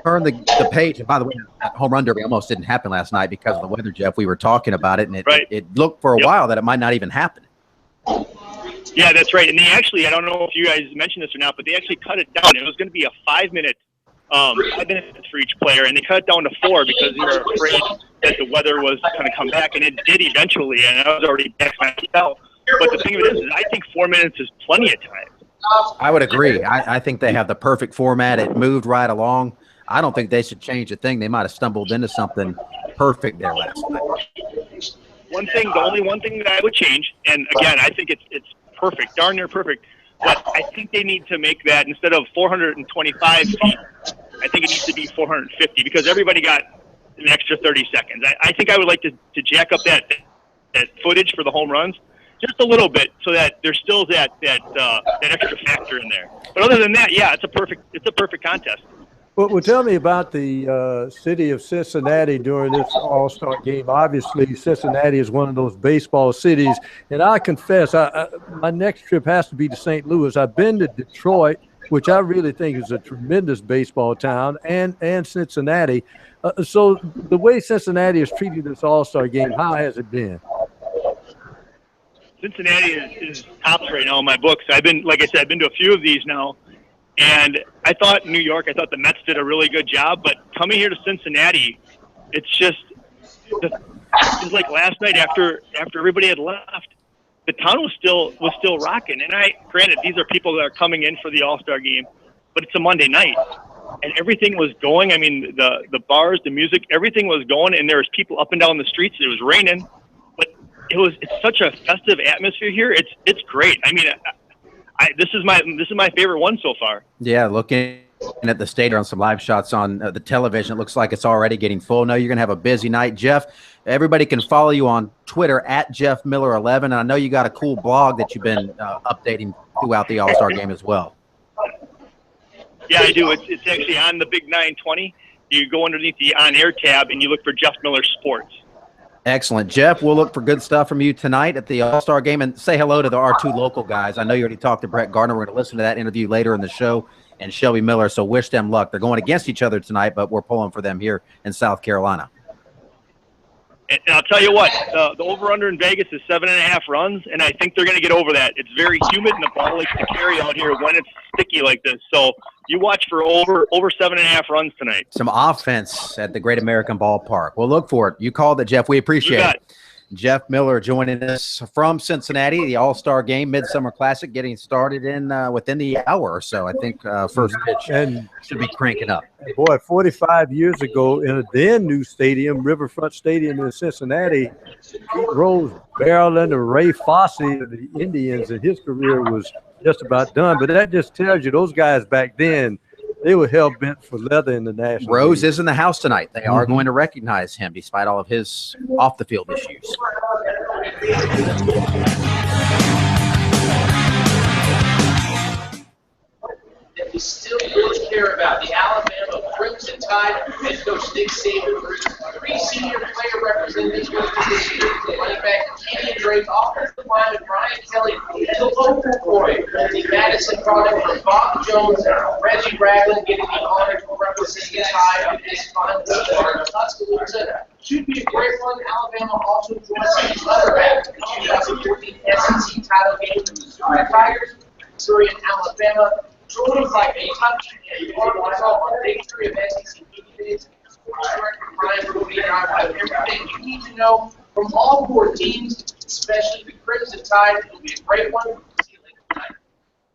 turn the page. And by the way, that home run derby almost didn't happen last night because of the weather, Jeff. We were talking about it, and it looked for a while that it might not even happen. Yeah, that's right. And they actually, I don't know if you guys mentioned this or not, but they actually cut it down. It was going to be a 5-minute 5 minutes for each player, and they cut it down to 4 because they were afraid that the weather was going to come back, and it did eventually, and I was already back myself. But the thing of it is I think 4 minutes is plenty of time. I would agree. I think they have the perfect format. It moved right along. I don't think they should change a thing. They might have stumbled into something perfect there last night. The only one thing that I would change, and again, I think it's perfect, darn near perfect, but I think they need to make that instead of 425 feet, I think it needs to be 450 because everybody got an extra 30 seconds. I think I would like to jack up that footage for the home runs just a little bit so that there's still that extra factor in there. But other than that, yeah, it's a perfect contest. Well, tell me about the city of Cincinnati during this All-Star game. Obviously, Cincinnati is one of those baseball cities, and I confess, my next trip has to be to St. Louis. I've been to Detroit, which I really think is a tremendous baseball town, and Cincinnati. So the way Cincinnati is treating this All-Star game, how has it been? Cincinnati is tops right now in my books. Like I said, I've been to a few of these now. And I thought New York, I thought the Mets did a really good job, but coming here to Cincinnati, it's like last night after everybody had left, the town was still rocking. And granted, these are people that are coming in for the All-Star game, but it's a Monday night, and everything was going. I mean, the bars, the music, everything was going, and there was people up and down the streets. It was raining, but it's such a festive atmosphere here. It's great. I mean. This is my favorite one so far. Yeah, looking at the stadium on some live shots on the television, it looks like it's already getting full. No, you're going to have a busy night. Jeff, everybody can follow you on Twitter at JeffMiller11, and I know you got a cool blog that you've been updating throughout the All-Star game as well. Yeah, I do. It's actually on the Big 920. You go underneath the on-air tab, and you look for Jeff Miller Sports. Excellent. Jeff, we'll look for good stuff from you tonight at the All-Star game, and say hello to our 2 local guys. I know you already talked to Brett Gardner. We're going to listen to that interview later in the show, and Shelby Miller, so wish them luck. They're going against each other tonight, but we're pulling for them here in South Carolina. And I'll tell you what, the over-under in Vegas is 7.5 runs, and I think they're going to get over that. It's very humid, and the ball likes to carry out here when it's sticky like this. So you watch for over 7.5 runs tonight. Some offense at the Great American Ballpark. We'll look for it. You called it, Jeff. We appreciate it. Jeff Miller joining us from Cincinnati, the All-Star Game Midsummer Classic getting started in within the hour or so. I think first pitch and should be cranking up. Boy, 45 years ago in a then new stadium, Riverfront Stadium in Cincinnati, Pete Rose barreled into Ray Fosse of the Indians, and his career was just about done. But that just tells you those guys back then, they were hell-bent for leather in the National Rose League. is in the house tonight. They are going to recognize him despite all of his off-the-field issues. That we still really care about. The Alabama Crimson Tide, head coach Nick Saban, 3 senior player representatives with this year. Running back Kenny Drake, offensive lineman Brian Kelly, the local boy, the Madison product from Bob Jones, Reggie Ragland getting the honor to represent the Tide in this fun Tuscaloosa. Should be a great one. Alabama also joins the other half of the 2014 SEC title game with the Missouri Tigers. Missouri and Alabama joined by a touch and Arkansas on day 3 of SEC Media Days. Sports Director Brian Ruby and I have everything you need to know from all 4 teams, especially the Crimson Tide. It'll be a great one. See you later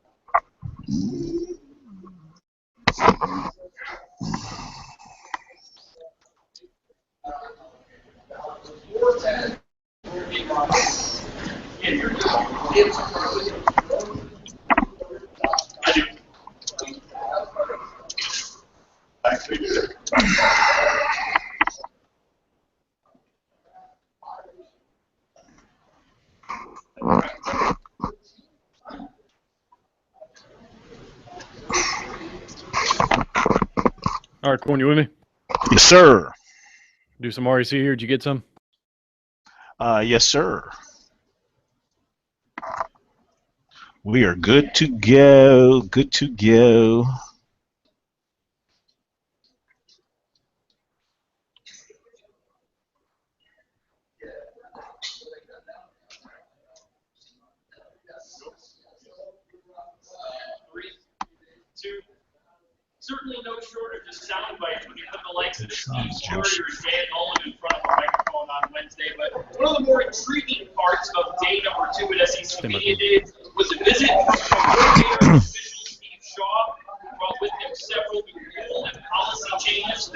All right, Corn, you with me? Yes, sir. Do some REC here. Did you get some? Yes, sir. We are good to go. Good to go. certainly no shortage of sound bites when you put the likes of Steve Spurrier and Dan Nolan in front of a microphone on Wednesday. But one of the more intriguing parts of day number 2 at SEC Media Days was a visit from coordinator official Steve Shaw, who brought with him several new rule and policy changes.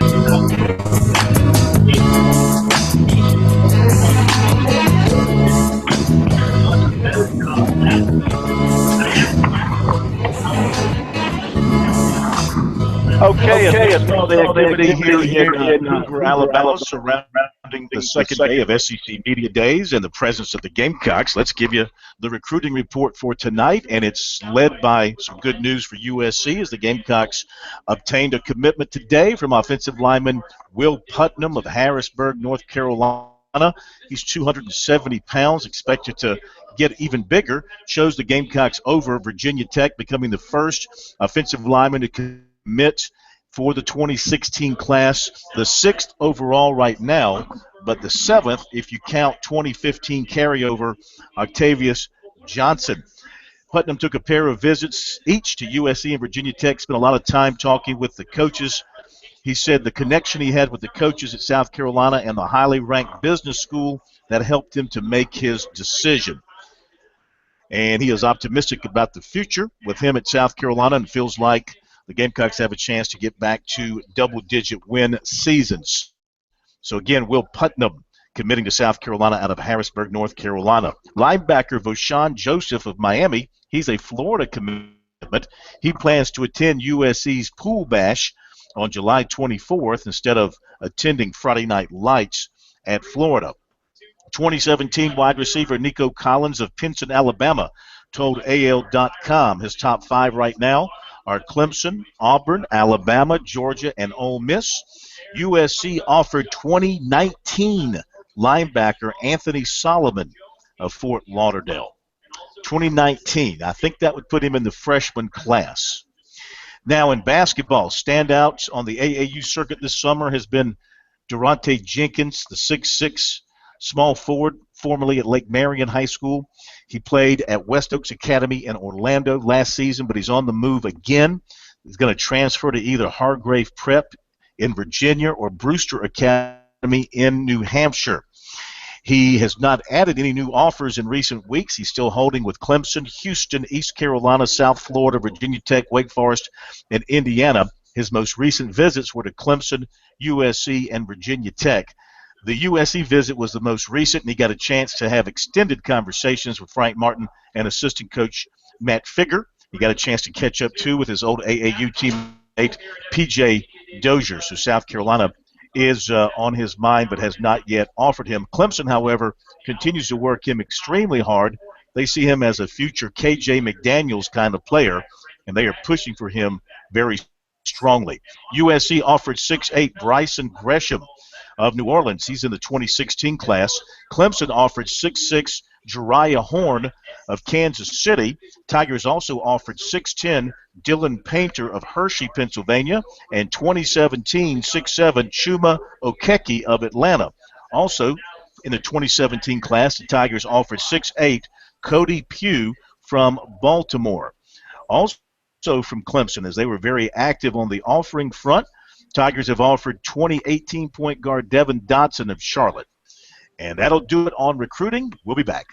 Okay, it's all the activity here in Hoover, Alabama, surrounding the second day of SEC Media Days and the presence of the Gamecocks. Let's give you the recruiting report for tonight, and it's led by some good news for USC as the Gamecocks obtained a commitment today from offensive lineman Will Putnam of Harrisburg, North Carolina. He's 270 pounds, expected to get even bigger. Shows the Gamecocks over Virginia Tech, becoming the first offensive lineman to commit for the 2016 class, the 6th overall right now, but the 7th if you count 2015 carryover Octavius Johnson. Putnam took a pair of visits each to USC and Virginia Tech, spent a lot of time talking with the coaches. He said the connection he had with the coaches at South Carolina and the highly ranked business school that helped him to make his decision. And he is optimistic about the future with him at South Carolina and feels like the Gamecocks have a chance to get back to double-digit win seasons. So, again, Will Putnam committing to South Carolina out of Harrisburg, North Carolina. Linebacker Voshawn Joseph of Miami, he's a Florida commitment. He plans to attend USC's Pool Bash on July 24th instead of attending Friday Night Lights at Florida. 2017 wide receiver Nico Collins of Pinson, Alabama, told AL.com his top 5 right now are Clemson, Auburn, Alabama, Georgia, and Ole Miss. USC offered 2019 linebacker Anthony Solomon of Fort Lauderdale. 2019, I think that would put him in the freshman class. Now in basketball, standouts on the AAU circuit this summer has been Durante Jenkins, the 6'6", small forward, formerly at Lake Marion High School. He played at West Oaks Academy in Orlando last season, but he's on the move again. He's going to transfer to either Hargrave Prep in Virginia or Brewster Academy in New Hampshire. He has not added any new offers in recent weeks. He's still holding with Clemson, Houston, East Carolina, South Florida, Virginia Tech, Wake Forest, and Indiana. His most recent visits were to Clemson, USC, and Virginia Tech. The USC visit was the most recent, and he got a chance to have extended conversations with Frank Martin and assistant coach Matt Figger. He got a chance to catch up, too, with his old AAU teammate, P.J. Dozier. So South Carolina is on his mind but has not yet offered him. Clemson, however, continues to work him extremely hard. They see him as a future K.J. McDaniels kind of player, and they are pushing for him very strongly. USC offered 6'8" Bryson Gresham of New Orleans. He's in the 2016 class. Clemson offered 6'6" Jariah Horn of Kansas City. Tigers also offered 6'10" Dylan Painter of Hershey, Pennsylvania, and 2017 6'7" Chuma Okeke of Atlanta. Also, in the 2017 class, the Tigers offered 6'8" Cody Pugh from Baltimore. Also from Clemson, as they were very active on the offering front, Tigers have offered 2018 point guard Devin Dotson of Charlotte. And that'll do it on recruiting. We'll be back.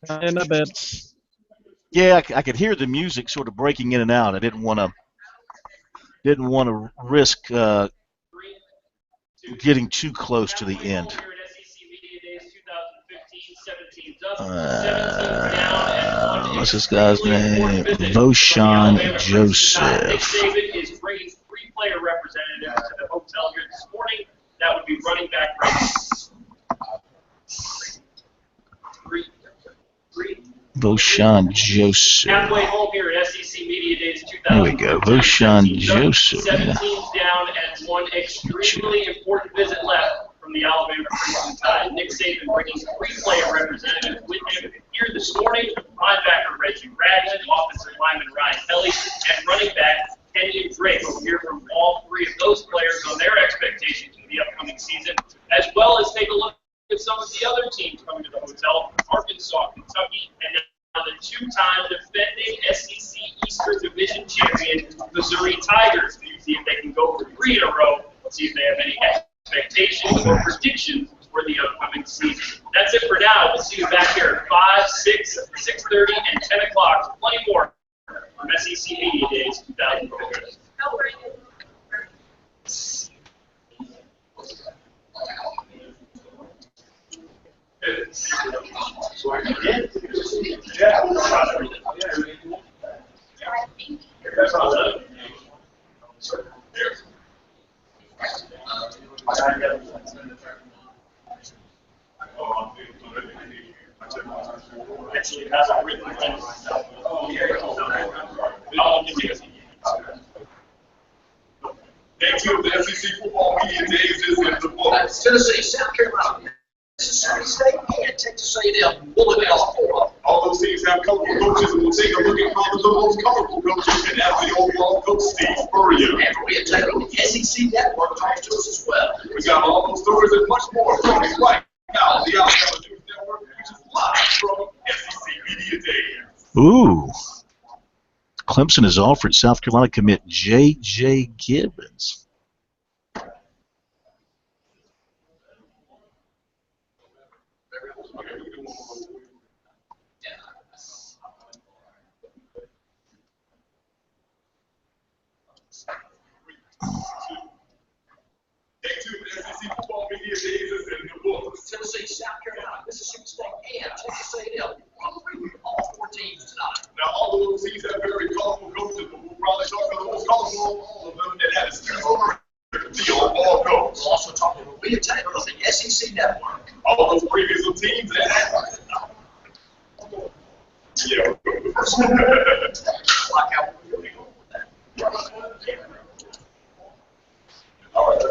And I bet. Yeah, I could hear the music sort of breaking in and out. I didn't want to risk getting too close to the end. What's this guy's name? Voshawn Joseph. David is bringing 3 player representatives to the hotel here this morning. That would be running back Voshawn Joseph. halfway home here at SEC Media Days 2000. There we go. Voshawn Joseph. 7 teams down and one extremely important visit left from the Alabama Crimson Tide. Nick Saban bringing 3 player representatives with him here this morning. Linebacker Reggie Ragland, offensive lineman Ryan Kelly, and running back Kenyon Drake. We'll hear from all three of those players on their expectations for the upcoming season, as well as take a look at some of the other teams coming to the hotel: Arkansas, Kentucky, and now the two-time defending SEC Eastern Division champion Missouri Tigers. To see if they can go for 3 in a row. See if they have any expectations or predictions for the upcoming season. That's it for now. We'll see you back here at 5, 6, 6:30, and 10 o'clock. Plenty more on SEC Media Days 2023. Actually, has a written Day 2 of the SEC Football Media Days is in the books. Tennessee, South Carolina, Mississippi State, and Texas A&M will look at all 4 of them. All those teams have colorful coaches, and we'll take a look at probably the most colorful coaches, and that's the overall coach, Steve Spurrier. And Maria Taylor, the SEC Network, talks to us as well. We got all those stories and much more coming right now on the Alabama News Network, which is live from SEC Media Days. Ooh. Clemson has offered South Carolina commit J.J. Gibbons. Day 2 of the SEC Football Media Days is in the books. Tennessee, South Carolina, Mississippi State, and Texas A&M will preview all 4 teams tonight. Now, all of those teams have very colorful coaches, but we'll probably talk about the most colorful of all of them, and that is Steve Spurrier, the overall coach. We'll also talk with Maria Taylor of the SEC Network. All those previous teams and yeah, we'll go to the first one. Like how we're going with that. All right.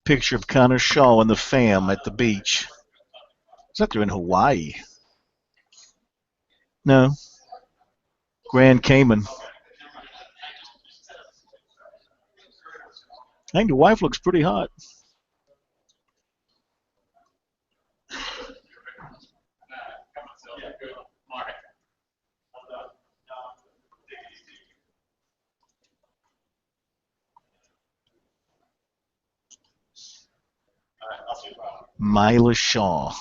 Picture of Connor Shaw and the fam at the beach. Is that they're in Hawaii? No. Grand Cayman. I think the wife looks pretty hot. Mila Shaw.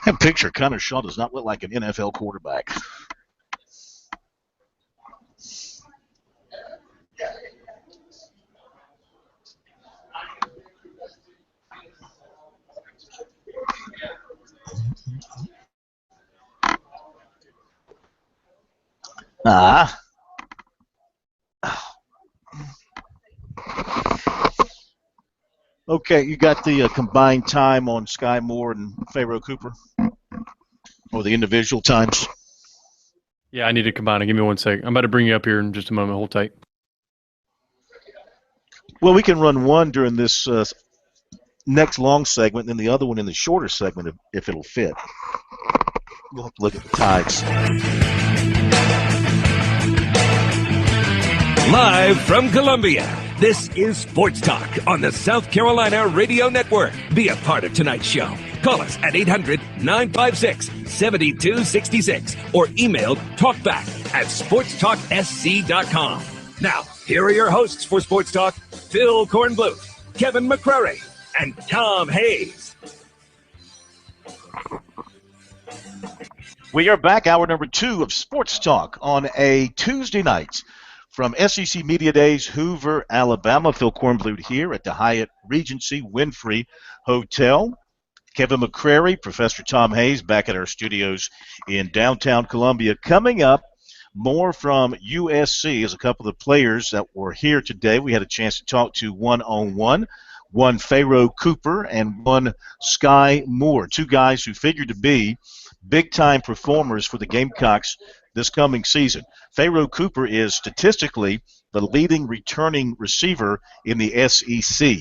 That picture, Connor Shaw does not look like an NFL quarterback. Okay, you got the combined time on Sky Moore and Pharaoh Cooper, or the individual times? Yeah, I need to combine it. Give me 1 sec. I'm about to bring you up here in just a moment. Hold tight. Well, we can run one during this next long segment, and then the other one in the shorter segment if it'll fit. We'll have to look at the times. Live from Columbia, this is Sports Talk on the South Carolina Radio Network. Be a part of tonight's show. Call us at 800-956-7266 or email talkback@sportstalksc.com. Now, here are your hosts for Sports Talk, Phil Kornbluth, Kevin McCrary, and Tom Hayes. We are back, hour number 2 of Sports Talk on a Tuesday night from SEC Media Days, Hoover, Alabama. Phil Kornbluth here at the Hyatt Regency Winfrey Hotel. Kevin McCrary, Professor Tom Hayes back at our studios in downtown Columbia. Coming up, more from USC as a couple of the players that were here today. We had a chance to talk to one-on-one. One Pharaoh Cooper and one Sky Moore, two guys who figured to be big-time performers for the Gamecocks this coming season. Pharaoh Cooper is statistically the leading returning receiver in the SEC.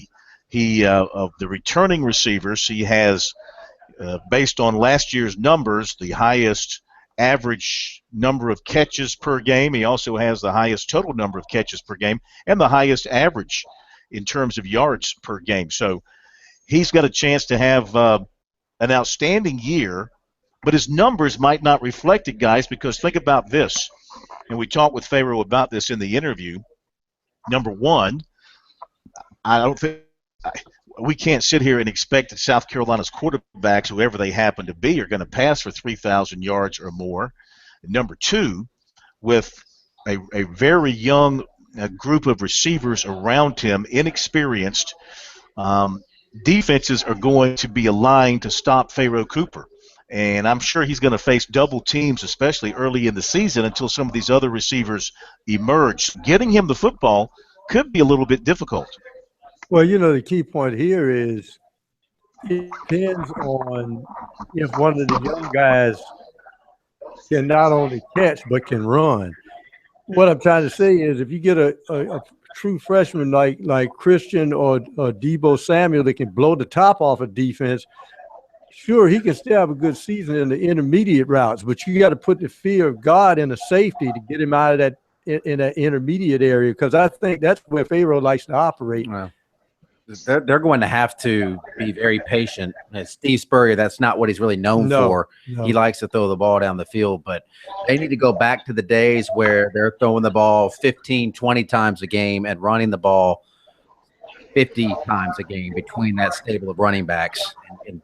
He of the returning receivers, he has, based on last year's numbers, the highest average number of catches per game. He also has the highest total number of catches per game and the highest average in terms of yards per game. So he's got a chance to have an outstanding year, but his numbers might not reflect it, guys, because think about this. And we talked with Pharaoh about this in the interview. Number one, I don't think we can't sit here and expect that South Carolina's quarterbacks, whoever they happen to be, are going to pass for 3,000 yards or more. And number two, with a very young group of receivers around him, inexperienced, defenses are going to be aligned to stop Pharaoh Cooper. And I'm sure he's going to face double teams, especially early in the season, until some of these other receivers emerge. Getting him the football could be a little bit difficult. Well, you know, the key point here is it depends on if one of the young guys can not only catch but can run. What I'm trying to say is if you get a true freshman like Christian or Debo Samuel that can blow the top off of defense, sure, he can still have a good season in the intermediate routes, but you got to put the fear of God in a safety to get him out of that in that intermediate area, because I think that's where Pharaoh likes to operate. Well, they're going to have to be very patient. And Steve Spurrier, that's not what he's really known for. No. He likes to throw the ball down the field, but they need to go back to the days where they're throwing the ball 15, 20 times a game and running the ball 50 times a game between that stable of running backs and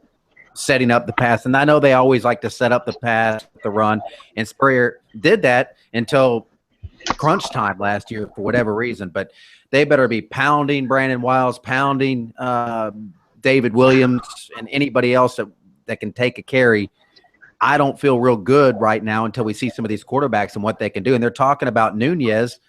setting up the pass. And I know they always like to set up the pass, the run, and Spurrier did that until crunch time last year for whatever reason. But they better be pounding Brandon Wiles, pounding David Williams, and anybody else that can take a carry. I don't feel real good right now until we see some of these quarterbacks and what they can do. And they're talking about Nunez.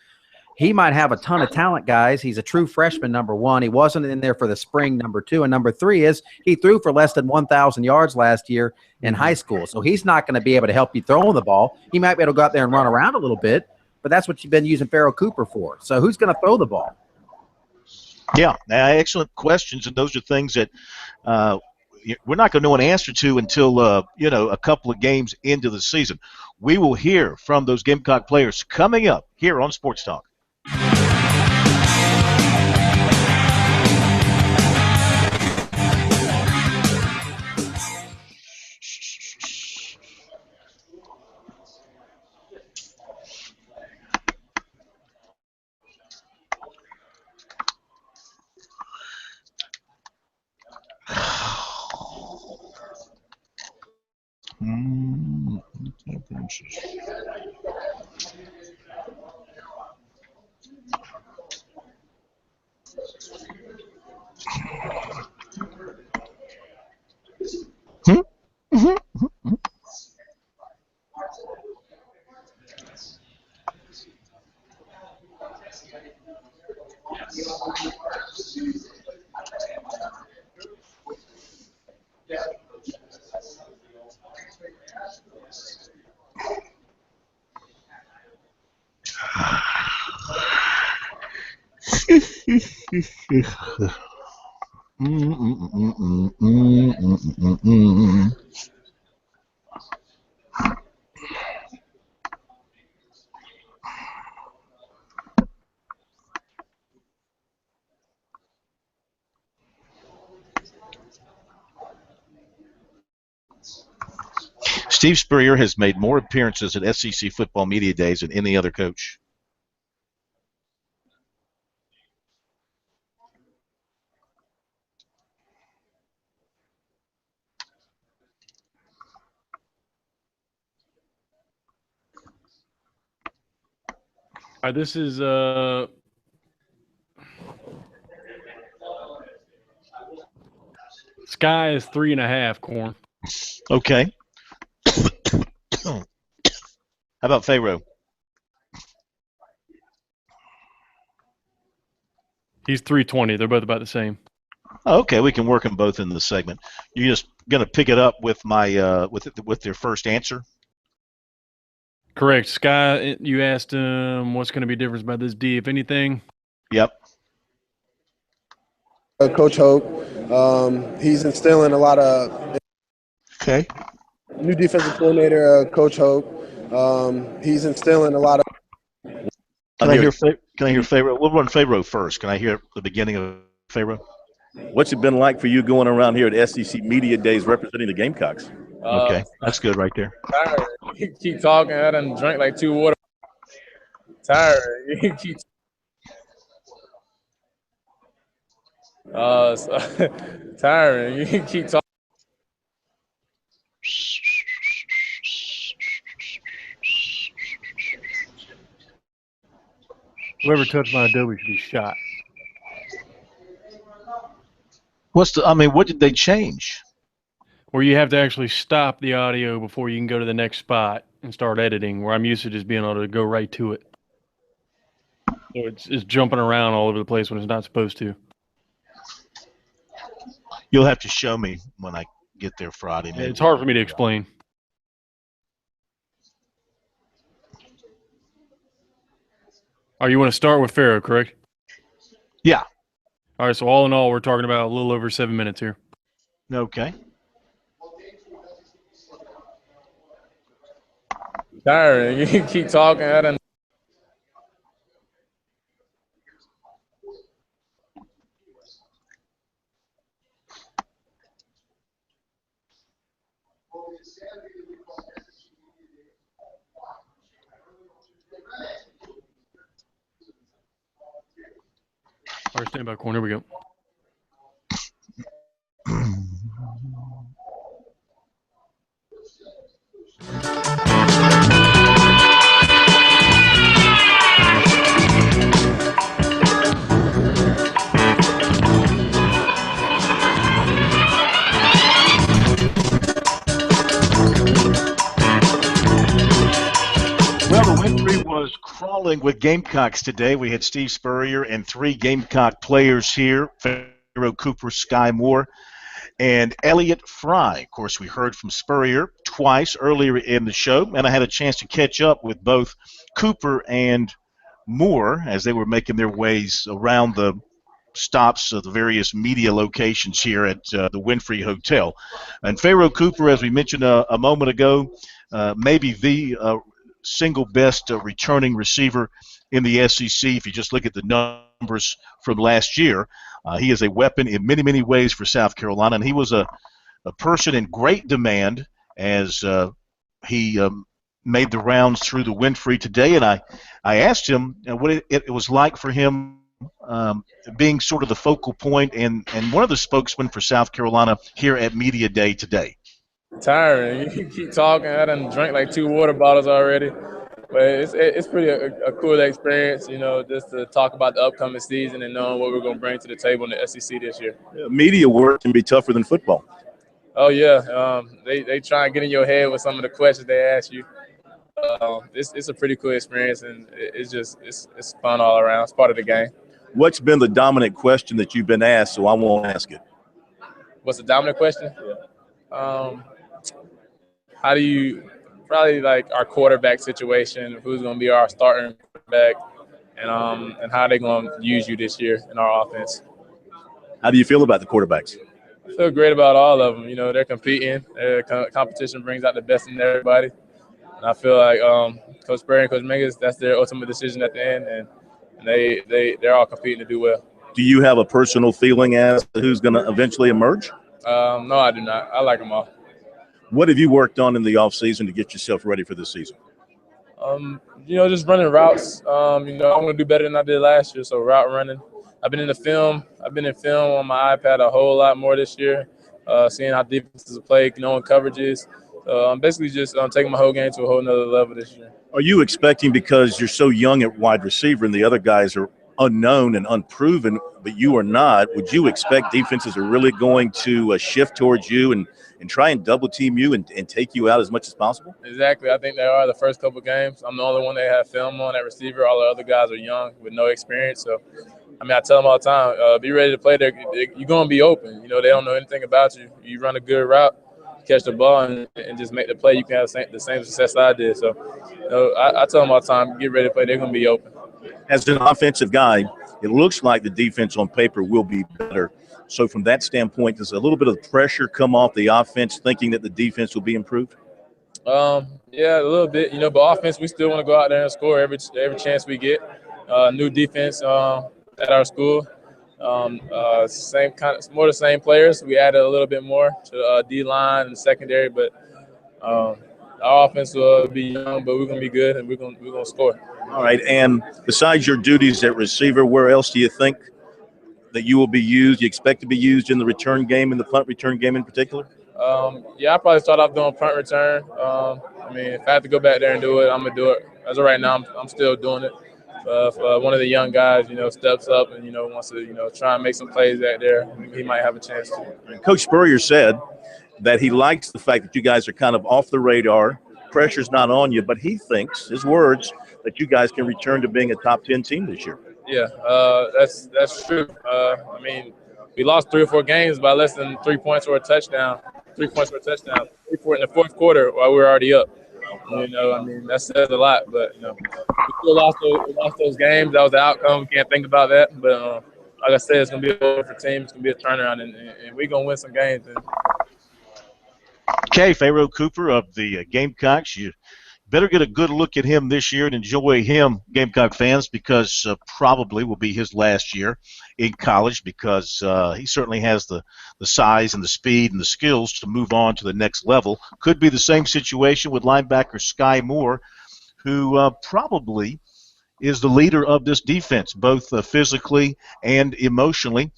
He might have a ton of talent, guys. He's a true freshman, number one. He wasn't in there for the spring, number two. And number three is he threw for less than 1,000 yards last year in high school. So he's not going to be able to help you throwing the ball. He might be able to go out there and run around a little bit, but that's what you've been using Pharaoh Cooper for. So who's going to throw the ball? Yeah, excellent questions, and those are things that we're not going to know an answer to until a couple of games into the season. We will hear from those Gamecock players coming up here on Sports Talk. Steve Spurrier has made more appearances at SEC football media days than any other coach. All right, this is Sky is 3.5, Corn. Okay. How about Pharaoh? He's 320. They're both about the same. Okay, we can work them both in the segment. You're just going to pick it up with my with their first answer. Correct. Sky, you asked him what's going to be different about this D, if anything. Yep. Coach Hope, he's instilling a lot of new defensive coordinator, Coach Hope. He's instilling a lot of. Can I hear Pharaoh? We'll run Pharaoh first. Can I hear the beginning of Pharaoh? What's it been like for you going around here at SEC Media Days representing the Gamecocks? Okay, that's good right there. Tired. You keep talking. I done drank like 2 water. Tired. You keep. Tiring. You keep talking. Whoever touched my Adobe should be shot. What did they change? Where you have to actually stop the audio before you can go to the next spot and start editing, where I'm used to just being able to go right to it. So it's jumping around all over the place when it's not supposed to. You'll have to show me when I get there Friday. Yeah, it's hard for me to explain. You want to start with Pharaoh, correct? Yeah. All right, so all in all, we're talking about a little over 7 minutes here. Okay. Tiring. You keep talking. I done. All right, stand by, corner. Here we go. Well, the Winfrey was crawling with Gamecocks today. We had Steve Spurrier and 3 Gamecock players here, Pharaoh Cooper, Sky Moore, and Elliott Fry. Of course, we heard from Spurrier twice earlier in the show, and I had a chance to catch up with both Cooper and Moore as they were making their ways around the stops of the various media locations here at the Winfrey Hotel. And Pharaoh Cooper, as we mentioned a moment ago, maybe the single best returning receiver in the SEC. If you just look at the numbers from last year, he is a weapon in many, many ways for South Carolina, and he was a person in great demand as he made the rounds through the Winfrey today. And I asked him what it was like for him being sort of the focal point and one of the spokesmen for South Carolina here at Media Day today. Tiring. You keep talking. I done drank like 2 water bottles already. But it's pretty a cool experience, just to talk about the upcoming season and knowing what we're going to bring to the table in the SEC this year. Media work can be tougher than football. Oh, yeah. They try and get in your head with some of the questions they ask you. It's a pretty cool experience, and it's fun all around. It's part of the game. What's been the dominant question that you've been asked, so I won't ask it? What's the dominant question? How do you – probably like our quarterback situation, who's going to be our starting quarterback, and how they're going to use you this year in our offense. How do you feel about the quarterbacks? I feel great about all of them. They're competing. Competition brings out the best in everybody. And I feel like Coach Sperry and Coach Megas, that's their ultimate decision at the end, and they're all competing to do well. Do you have a personal feeling as to who's going to eventually emerge? No, I do not. I like them all. What have you worked on in the offseason to get yourself ready for this season? Just running routes. I'm going to do better than I did last year, so route running. I've been in film on my iPad a whole lot more this year, seeing how defenses play, knowing coverages. I'm basically just taking my whole game to a whole nother level this year. Are you expecting, because you're so young at wide receiver and the other guys are unknown and unproven, but you are not, would you expect defenses are really going to shift towards you and try and double team you and take you out as much as possible? Exactly. I think they are the first couple games. I'm the only one that have film on at receiver. All the other guys are young with no experience. So, I tell them all the time, be ready to play. You're going to be open. They don't know anything about you. You run a good route, catch the ball, and just make the play. You can have the same success I did. So, I tell them all the time, get ready to play. They're going to be open. As an offensive guy, it looks like the defense on paper will be better. So from that standpoint, does a little bit of pressure come off the offense thinking that the defense will be improved? Yeah, a little bit. But offense, we still want to go out there and score every chance we get. New defense at our school. Same kind of, more the same players. We added a little bit more to D-line and secondary, but our offense will be young, but we're going to be good, and we're going to score. All right, and besides your duties at receiver, where else do you think that you will be used? You expect to be used in the return game, in the punt return game in particular? Yeah, I probably start off doing punt return. If I have to go back there and do it, I'm going to do it. As of right now, I'm still doing it. If one of the young guys, steps up and, wants to, try and make some plays out there, he might have a chance to. And Coach Spurrier said that he likes the fact that you guys are kind of off the radar. Pressure's not on you, but he thinks, his words, that you guys can return to being a top 10 team this year. Yeah, that's true. We lost 3 or 4 games by less than 3 points or a touchdown. 3 points or a touchdown. 3 in the fourth quarter while we were already up. That says a lot. But we still lost those games. That was the outcome. We can't think about that. But like I said, it's gonna be a different team. It's gonna be a turnaround, and we're gonna win some games. Okay, Pharaoh Cooper of the Gamecocks. You better get a good look at him this year and enjoy him, Gamecock fans, because probably will be his last year in college, because he certainly has the size and the speed and the skills to move on to the next level. Could be the same situation with linebacker Sky Moore, who probably is the leader of this defense, both physically and emotionally,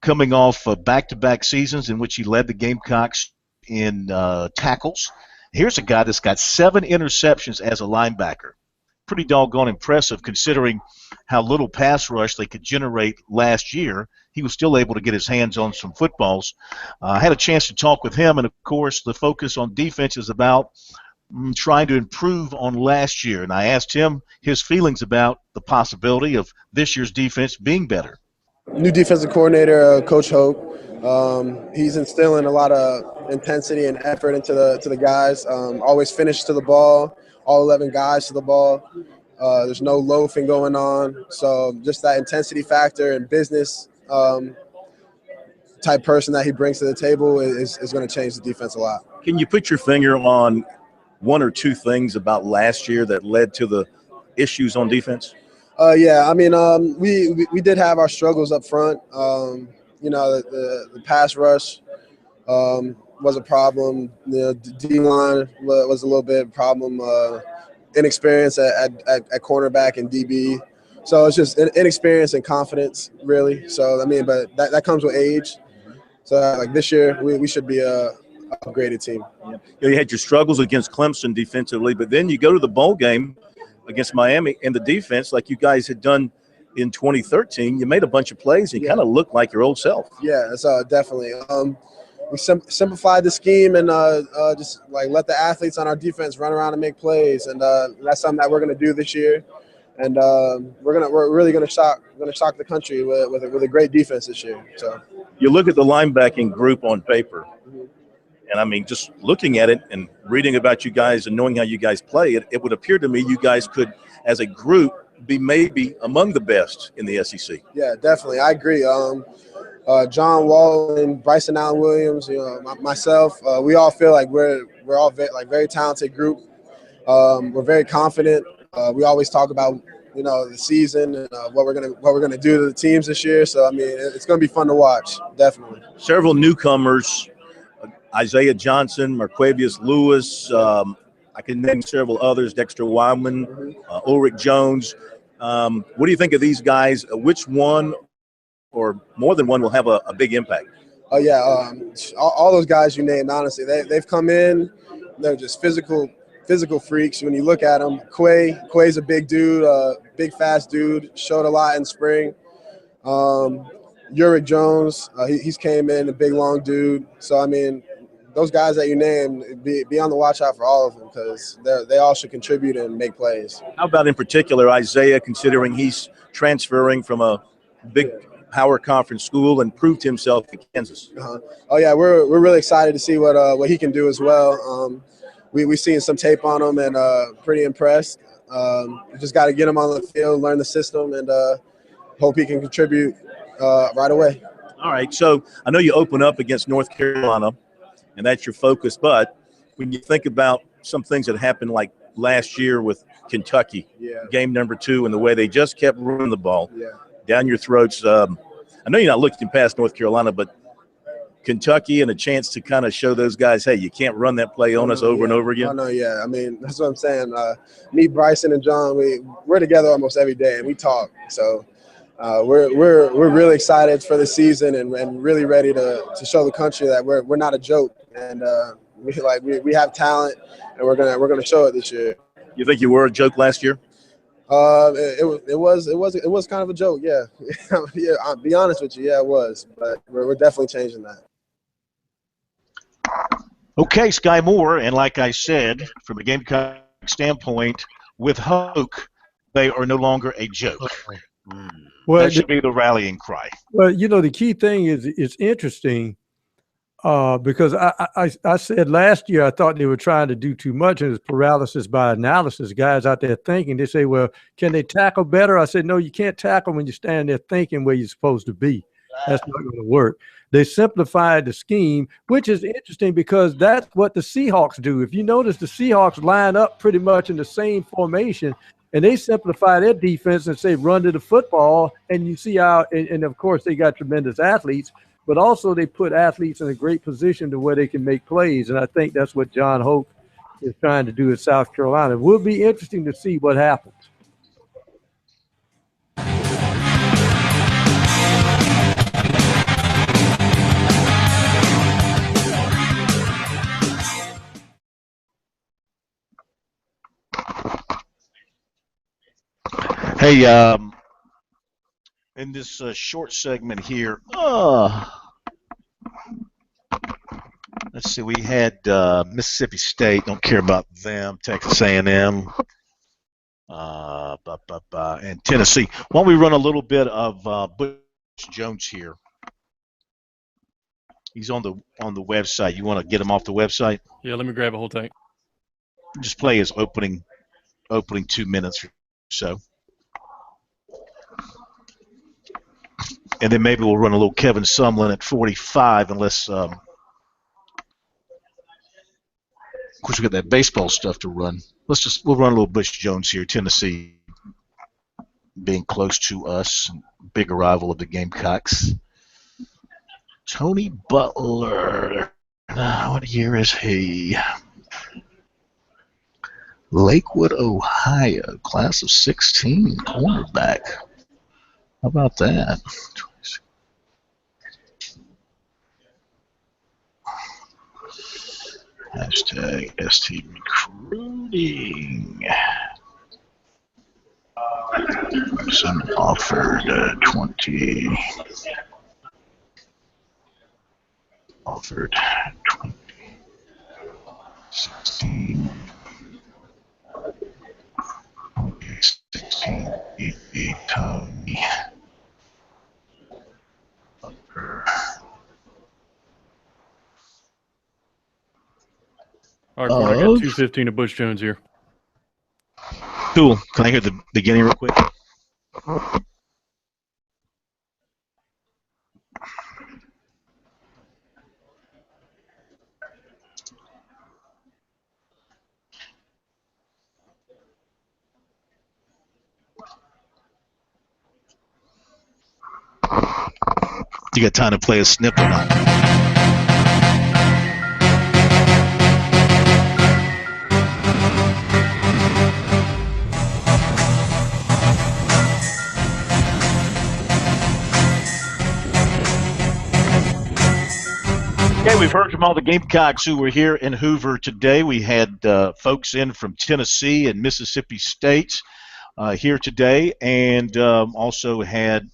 coming off back-to-back seasons in which he led the Gamecocks in tackles. Here's a guy that's got 7 interceptions as a linebacker. Pretty doggone impressive considering how little pass rush they could generate last year. He was still able to get his hands on some footballs. I had a chance to talk with him, and, of course, the focus on defense is about trying to improve on last year. And I asked him his feelings about the possibility of this year's defense being better. New defensive coordinator, Coach Hope. He's instilling a lot of intensity and effort into the guys. Always finish to the ball, all 11 guys to the ball. There's no loafing going on. So just that intensity factor and business type person that he brings to the table is going to change the defense a lot. Can you put your finger on 1 or 2 things about last year that led to the issues on defense? Yeah, we did have our struggles up front. The pass rush was a problem. The D-line was a little bit of a problem. Inexperience at cornerback and DB. So it's just inexperience and confidence, really. So, but that comes with age. So, this year, we should be a upgraded team. You had your struggles against Clemson defensively, but then you go to the bowl game against Miami, and the defense, like you guys had done in 2013, you made a bunch of plays. And you kind of looked like your old self. Yeah, so definitely. We simplified the scheme and just let the athletes on our defense run around and make plays, and that's something that we're going to do this year. And we're really going to shock the country with a great defense this year. So you look at the linebacking group on paper, and just looking at it and reading about you guys and knowing how you guys play, it would appear to me you guys could, as a group, be maybe among the best in the SEC. Yeah, definitely. I agree. John Wall and Bryson Allen Williams, myself, we all feel like we're all very talented group. We're very confident. We always talk about the season and what we're gonna do to the teams this year. So I mean, it's gonna be fun to watch. Definitely. Several newcomers: Isaiah Johnson, Marquavius Lewis. I can name several others: Dexter Wildman, Ulrich Jones. What do you think of these guys? Which one, or more than one, will have a big impact? Oh yeah, all those guys you named. Honestly, they've come in. They're just physical freaks. When you look at them, Quay's a big dude, big fast dude. Showed a lot in spring. Ulrich Jones, he's came in, a big long dude. So I mean, those guys that you named, be on the watch out for all of them because they all should contribute and make plays. How about in particular Isaiah, considering he's transferring from a big power conference school and proved himself at Kansas? Oh yeah, we're really excited to see what he can do as well. We've seen some tape on him and pretty impressed. We just got to get him on the field, learn the system, and hope he can contribute right away. All right, so I know you open up against North Carolina, and that's your focus. But when you think about some things that happened like last year with Kentucky, game number 2, and the way they just kept running the ball down your throats. I know you're not looking past North Carolina, but Kentucky and a chance to kind of show those guys, hey, you can't run that play on us over and over again. Oh no, yeah. I mean, that's what I'm saying. Me, Bryson, and John, we're together almost every day, and we talk. So we're really excited for the season and really ready to show the country that we're not a joke, and we have talent, and we're gonna show it this year. You think you were a joke last year? It was kind of a joke, yeah. Yeah, I'll be honest with you, yeah, it was, but we're definitely changing that. Okay, Sky Moore, and like I said, from a Gamecock standpoint, with Hoke, they are no longer a joke. Well, that should be the rallying cry. Well, the key thing is it's interesting because I said last year I thought they were trying to do too much, and it's paralysis by analysis. Guys out there thinking, they say, well, can they tackle better? I said, no, you can't tackle when you stand there thinking where you're supposed to be. That's not going to work. They simplified the scheme, which is interesting because that's what the Seahawks do. If you notice, the Seahawks line up pretty much in the same formation, and they simplify their defense and say run to the football, and you see how, and of course they got tremendous athletes, but also they put athletes in a great position to where they can make plays, and I think that's what John Hoke is trying to do at South Carolina. It will be interesting to see what happens. Hey, in this short segment here, let's see, we had Mississippi State, don't care about them, Texas A&M, and Tennessee. Why don't we run a little bit of Butch Jones here? He's on the website. You want to get him off the website? Yeah, let me grab a whole tank. Just play his opening 2 minutes or so. And then maybe we'll run a little Kevin Sumlin at 45 unless of course we got that baseball stuff to run. We'll run a little Butch Jones here, Tennessee being close to us, big arrival of the Gamecocks. Tony Butler. What year is he? Lakewood, Ohio, class of 16, cornerback. How about that? Hashtag ST recruiting. Some offered 20. Offered 20. 16. 16. 88 Tony. All right, Corn, I got 215 of Butch Jones here. Cool. Can I hear the beginning real quick? You got time to play a snip or not? Okay, we've heard from all the Gamecocks who were here in Hoover today. We had folks in from Tennessee and Mississippi State here today, and also had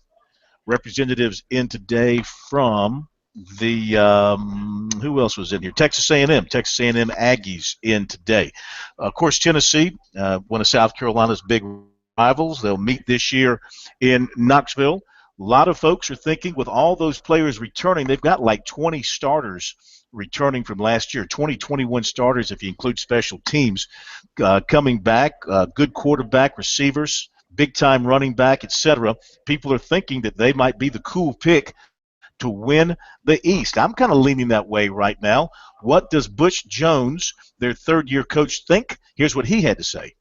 representatives in today from the who else was in here? Texas A&M Aggies in today. Of course, Tennessee, one of South Carolina's big rivals. They'll meet this year in Knoxville. A lot of folks are thinking with all those players returning, they've got like 20 starters returning from last year, 21 starters if you include special teams coming back, good quarterback, receivers, big-time running back, etc. People are thinking that they might be the cool pick to win the East. I'm kind of leaning that way right now. What does Butch Jones, their third-year coach, think? Here's what he had to say.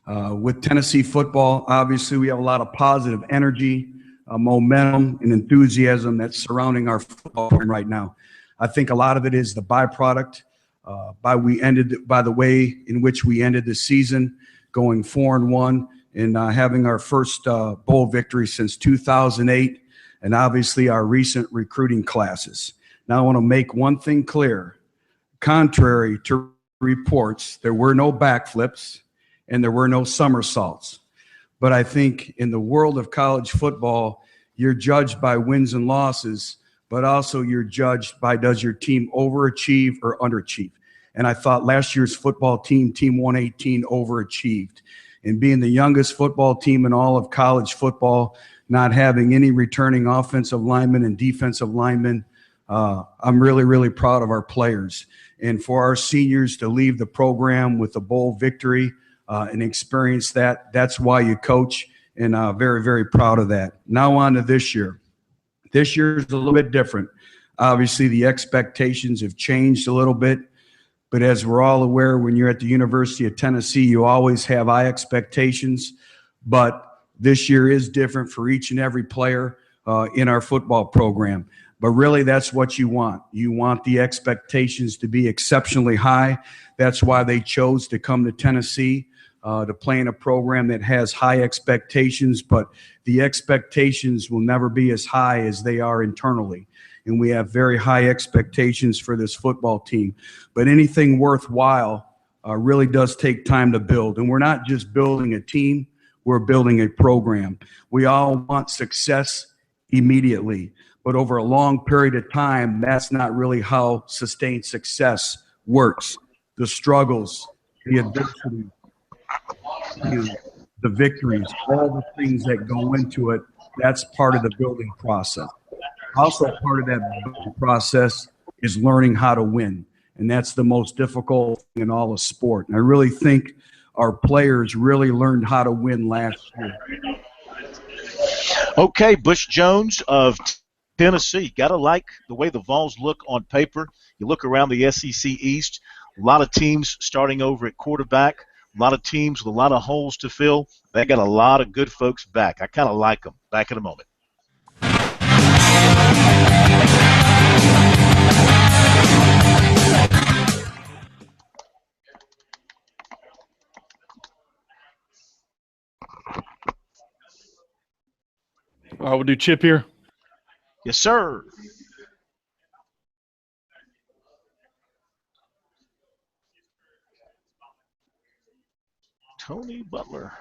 With Tennessee football, obviously we have a lot of positive energy, momentum, and enthusiasm that's surrounding our football program right now. I think a lot of it is the byproduct by the way in which we ended the season, going 4-1 and having our first bowl victory since 2008, and obviously our recent recruiting classes. Now I want to make one thing clear. Contrary to reports, there were no backflips and there were no somersaults. But I think in the world of college football, you're judged by wins and losses, but also you're judged by does your team overachieve or underachieve. And I thought last year's football team, Team 118, overachieved. And being the youngest football team in all of college football, not having any returning offensive linemen and defensive linemen, I'm really, really proud of our players. And for our seniors to leave the program with a bowl victory and experience that, that's why you coach, and very, very proud of that. Now on to this year. This year is a little bit different. Obviously, the expectations have changed a little bit. But as we're all aware, when you're at the University of Tennessee, you always have high expectations. But this year is different for each and every player in our football program. But really, that's what you want. You want the expectations to be exceptionally high. That's why they chose to come to Tennessee to play in a program that has high expectations. But the expectations will never be as high as they are internally. And we have very high expectations for this football team. But anything worthwhile really does take time to build. And we're not just building a team, we're building a program. We all want success immediately. But over a long period of time, that's not really how sustained success works. The struggles, the adversity, the victories, all the things that go into it, that's part of the building process. Also, part of that building process is learning how to win, and that's the most difficult thing in all of sport. And I really think our players really learned how to win last year. Okay, Butch Jones of Tennessee. Got to like the way the Vols look on paper. You look around the SEC East, a lot of teams starting over at quarterback, a lot of teams with a lot of holes to fill. They got a lot of good folks back. I kind of like them. Back in a moment. We'll do Chip here. Yes, sir. Tony Butler.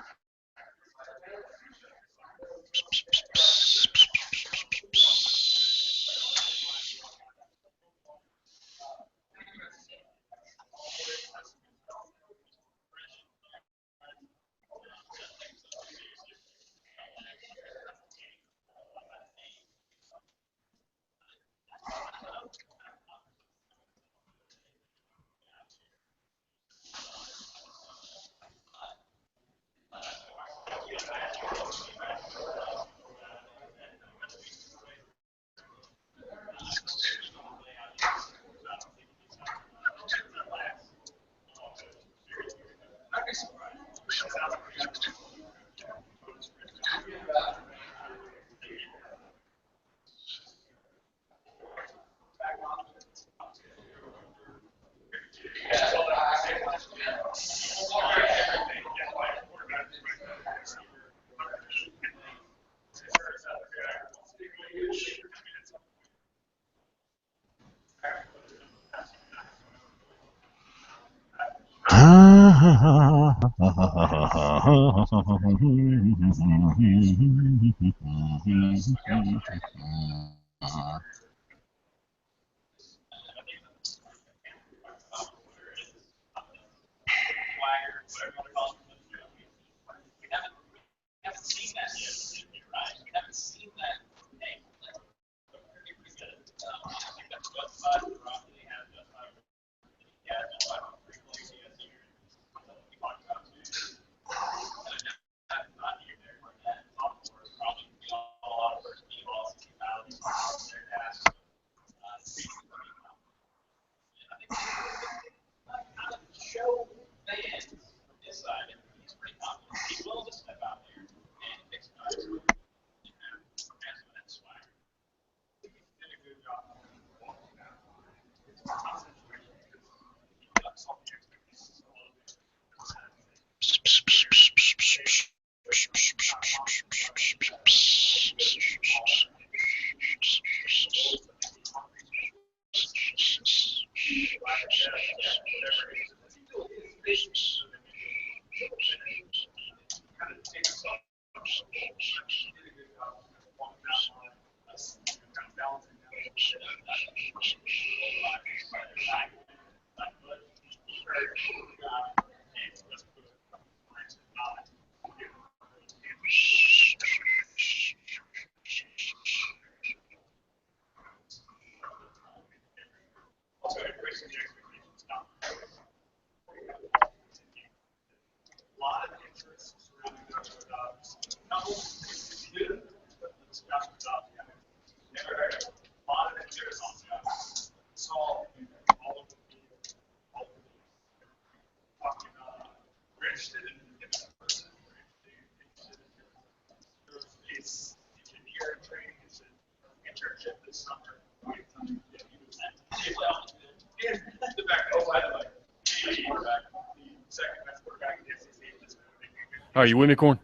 All right, you with me, Corn?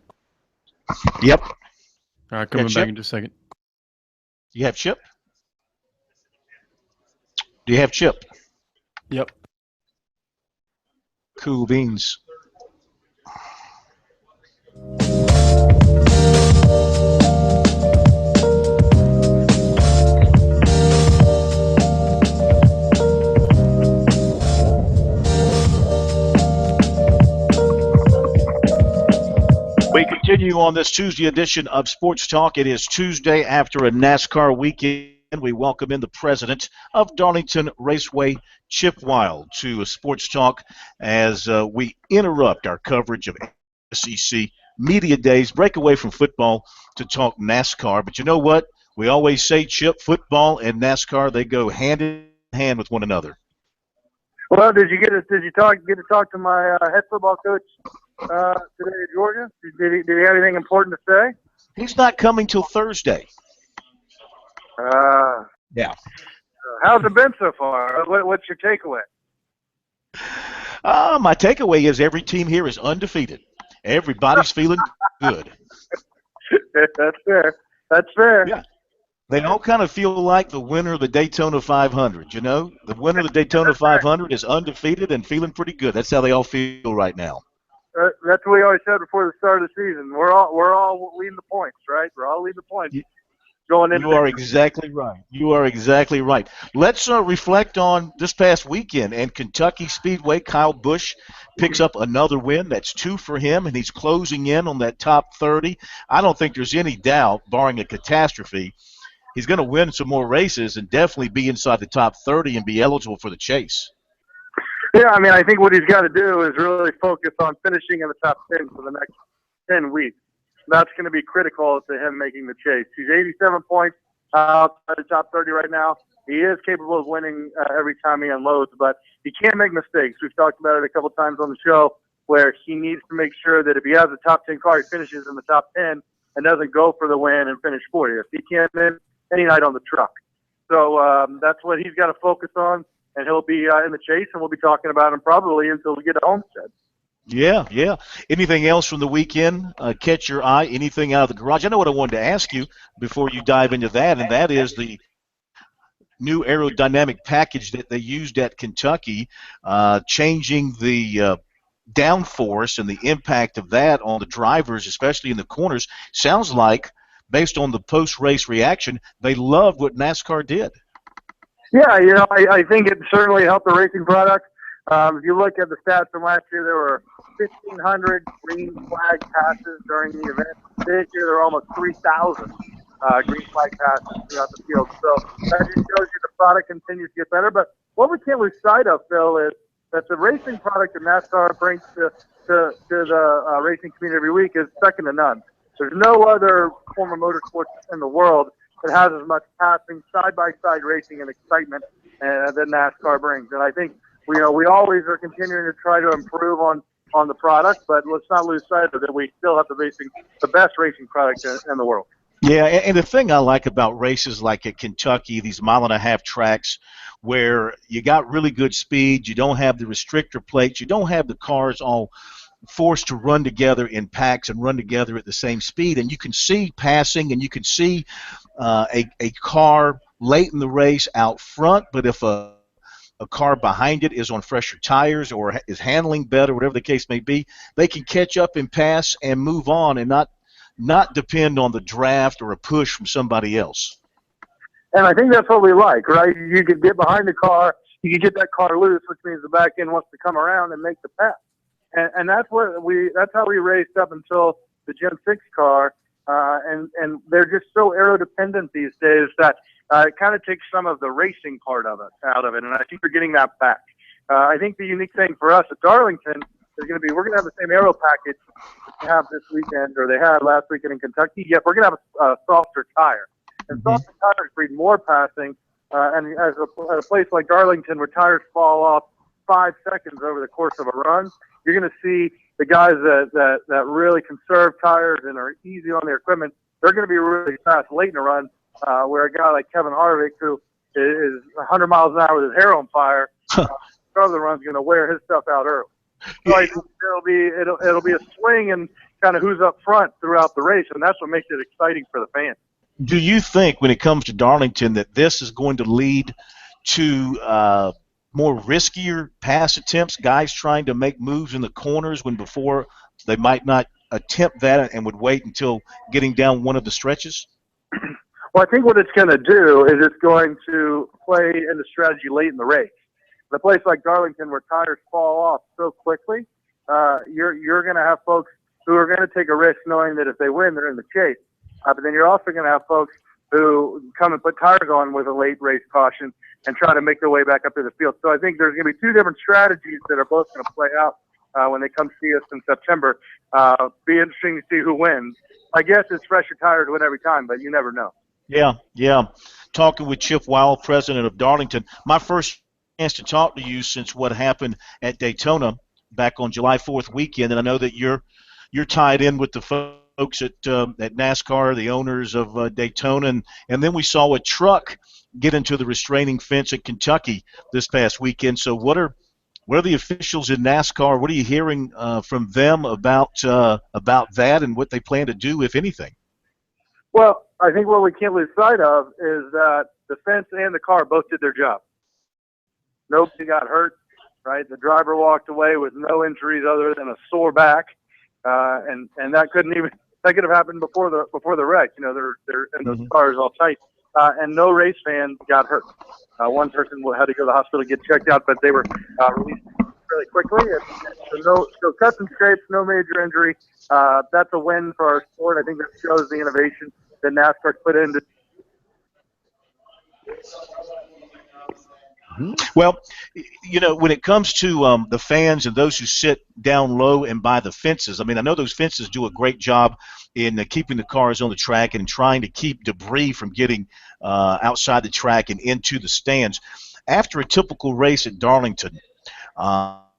Yep. All right, coming back in just a second. You have Chip? Do you have Chip? Yep. Cool beans. We continue on this Tuesday edition of Sports Talk. It is Tuesday after a NASCAR weekend. We welcome in the president of Darlington Raceway, Chip Wild, to Sports Talk as we interrupt our coverage of SEC Media Days, break away from football to talk NASCAR. But you know what? We always say, Chip, football and NASCAR, they go hand in hand with one another. Well, did you get to talk to my head football coach today at Georgia? Did he have anything important to say? He's not coming till Thursday. Yeah. How's it been so far? What's your takeaway? My takeaway is every team here is undefeated. Everybody's feeling good. That's fair. That's fair. Yeah. They all kind of feel like the winner of the Daytona 500, you know? The winner of the Daytona 500 is undefeated and feeling pretty good. That's how they all feel right now. That's what we always said before the start of the season. We're all leading the points, right? We're all leading the points. Going into You are exactly right. You are exactly right. Let's reflect on this past weekend and Kentucky Speedway. Kyle Busch picks up another win. That's 2 for him, and he's closing in on that top 30. I don't think there's any doubt, barring a catastrophe, he's going to win some more races and definitely be inside the top 30 and be eligible for the chase. Yeah, I mean, I think what he's got to do is really focus on finishing in the top 10 for the next 10 weeks. That's going to be critical to him making the chase. He's 87 points outside the top 30 right now. He is capable of winning every time he unloads, but he can't make mistakes. We've talked about it a couple times on the show. where he needs to make sure that if he has a top 10 car, he finishes in the top 10 and doesn't go for the win and finish 40th. He can't win any night on the truck. So that's what he's got to focus on, and he'll be in the chase, and we'll be talking about him probably until we get to Homestead. Yeah, yeah. Anything else from the weekend catch your eye? Anything out of the garage? I know what I wanted to ask you before you dive into that, and that is the new aerodynamic package that they used at Kentucky, changing the downforce and the impact of that on the drivers, especially in the corners. Sounds like, based on the post-race reaction, they loved what NASCAR did. Yeah, I think it certainly helped the racing product. If you look at the stats from last year, there were 1,500 green flag passes during the event. This year, there are almost 3,000 green flag passes throughout the field. So that just shows you the product continues to get better. But what we can't lose sight of, Phil, is that the racing product that NASCAR brings to the racing community every week is second to none. There's no other form of motorsports in the world that has as much passing, side-by-side racing and excitement that NASCAR brings. And I think we always are continuing to try to improve on the product, but let's not lose sight of it. We still have the best racing product in the world. Yeah, and the thing I like about races like at Kentucky, these 1.5-mile tracks, where you got really good speed, you don't have the restrictor plates, you don't have the cars all forced to run together in packs and run together at the same speed, and you can see passing, and you can see a car late in the race out front, but if a car behind it is on fresher tires or is handling better, whatever the case may be, they can catch up and pass and move on and not depend on the draft or a push from somebody else. And I think that's what we like, right? You can get behind the car, you can get that car loose, which means the back end wants to come around and make the pass. And that's how we raced up until the Gen 6 car, and they're just so aero-dependent these days that it kind of takes some of the racing part of it out of it, and I think we're getting that back. I think the unique thing for us at Darlington is going to be we're going to have the same aero package they have this weekend, or they had last weekend in Kentucky, yet we're going to have a softer tire. And softer tires breed more passing, and at a place like Darlington where tires fall off 5 seconds over the course of a run, you're going to see the guys that really conserve tires and are easy on their equipment, they're going to be really fast late in a run, where a guy like Kevin Harvick, who is 100 miles an hour with his hair on fire, start of the run's going to wear his stuff out early. So I think it'll be a swing and kind of who's up front throughout the race, and that's what makes it exciting for the fans. Do you think, when it comes to Darlington, that this is going to lead to more riskier pass attempts, guys trying to make moves in the corners when before they might not attempt that and would wait until getting down one of the stretches? Well, I think what it's going to do is it's going to play into strategy late in the race. In a place like Darlington where tires fall off so quickly, you're going to have folks who are going to take a risk knowing that if they win, they're in the chase. But then you're also going to have folks who come and put tires on with a late race caution and try to make their way back up to the field. So I think there's going to be two different strategies that are both going to play out when they come see us in September. Be interesting to see who wins. I guess it's fresher tires win every time, but you never know. Yeah. Talking with Chip Weil, president of Darlington. My first chance to talk to you since what happened at Daytona back on July 4th weekend, and I know that you're tied in with the folks at NASCAR, the owners of Daytona, and then we saw a truck get into the restraining fence at Kentucky this past weekend. So what are the officials in NASCAR? What are you hearing from them about that and what they plan to do, if anything? Well, I think what we can't lose sight of is that the fence and the car both did their job. Nobody got hurt, right? The driver walked away with no injuries other than a sore back, and that could have happened before the wreck. You know, they're and those cars all tight, and no race fan got hurt. One person had to go to the hospital to get checked out, but they were released really quickly. And so no cuts and scrapes, no major injury. That's a win for our sport. I think that shows the innovation that NASCAR put into. Well, you know, when it comes to the fans and those who sit down low and by the fences, I mean, I know those fences do a great job in keeping the cars on the track and trying to keep debris from getting outside the track and into the stands. After a typical race at Darlington,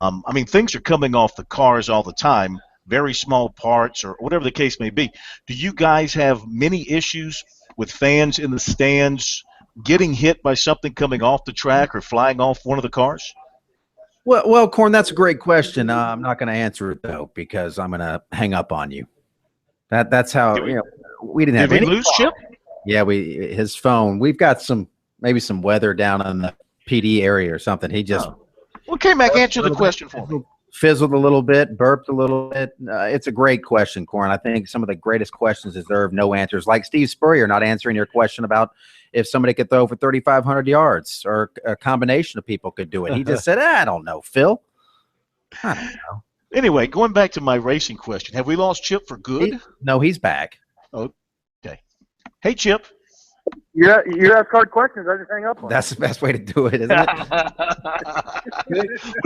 I mean, things are coming off the cars all the time, very small parts or whatever the case may be. Do you guys have many issues with fans in the stands getting hit by something coming off the track or flying off one of the cars? Well, Corn, that's a great question. I'm not going to answer it though because I'm going to hang up on you. That's how we didn't have Did we any lose Chip? Yeah, his phone. We've got maybe some weather down in the PD area or something. He just Well, K-Mac, answer the question for me. Fizzled a little bit, burped a little bit. It's a great question, Corn. I think some of the greatest questions deserve no answers. Like Steve Spurrier not answering your question about if somebody could throw for 3,500 yards or a combination of people could do it. He just said, I don't know, Phil. I don't know. Anyway, going back to my racing question, have we lost Chip for good? No, he's back. Okay. Hey, Chip. Yeah, you ask hard questions. I just hang up on That's the best way to do it, isn't it?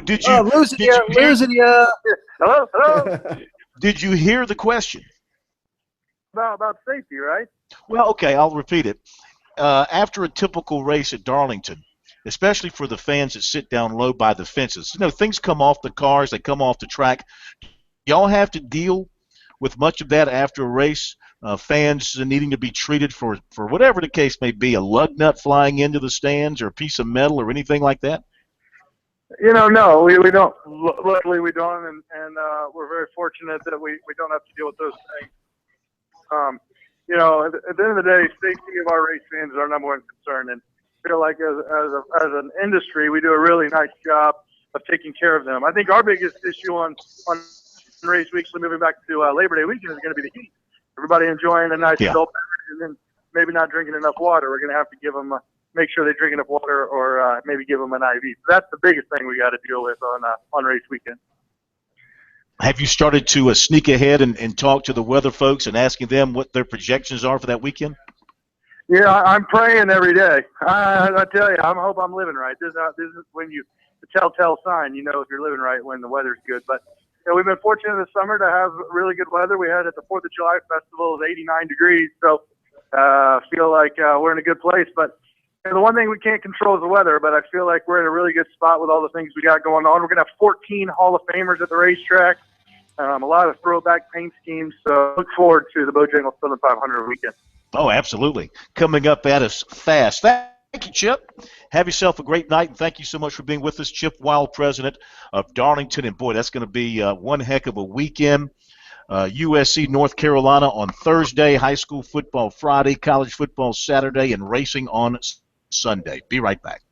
Did you losing you? Hello. Did you hear the question? About safety, right? Well, okay, I'll repeat it. After a typical race at Darlington, especially for the fans that sit down low by the fences, things come off the cars, they come off the track. Y'all have to deal with much of that after a race. Fans needing to be treated for whatever the case may be, a lug nut flying into the stands or a piece of metal or anything like that? No, we don't. Luckily, we don't, and we're very fortunate that we don't have to deal with those things. At the end of the day, safety of our race fans is our number one concern, and I feel like as an industry, we do a really nice job of taking care of them. I think our biggest issue on race week, so moving back to Labor Day weekend, is going to be the heat. Everybody enjoying a nice adult beverage and then maybe not drinking enough water. We're going to have to give them, make sure they drink enough water or maybe give them an IV. So that's the biggest thing we got to deal with on race weekend. Have you started to sneak ahead and talk to the weather folks and asking them what their projections are for that weekend? Yeah, I'm praying every day. I tell you, I hope I'm living right. This is when the telltale sign, if you're living right when the weather's good. But we've been fortunate this summer to have really good weather. We had at the 4th of July Festival, it was 89 degrees, so I feel like we're in a good place. But the one thing we can't control is the weather, but I feel like we're in a really good spot with all the things we got going on. We're going to have 14 Hall of Famers at the racetrack, a lot of throwback paint schemes, so look forward to the Bojangles Southern 500 weekend. Oh, absolutely. Coming up at us fast. Thank you, Chip. Have yourself a great night, and thank you so much for being with us, Chip Wild, president of Darlington. And, boy, that's going to be one heck of a weekend. USC, North Carolina on Thursday, high school football Friday, college football Saturday, and racing on Sunday. Be right back.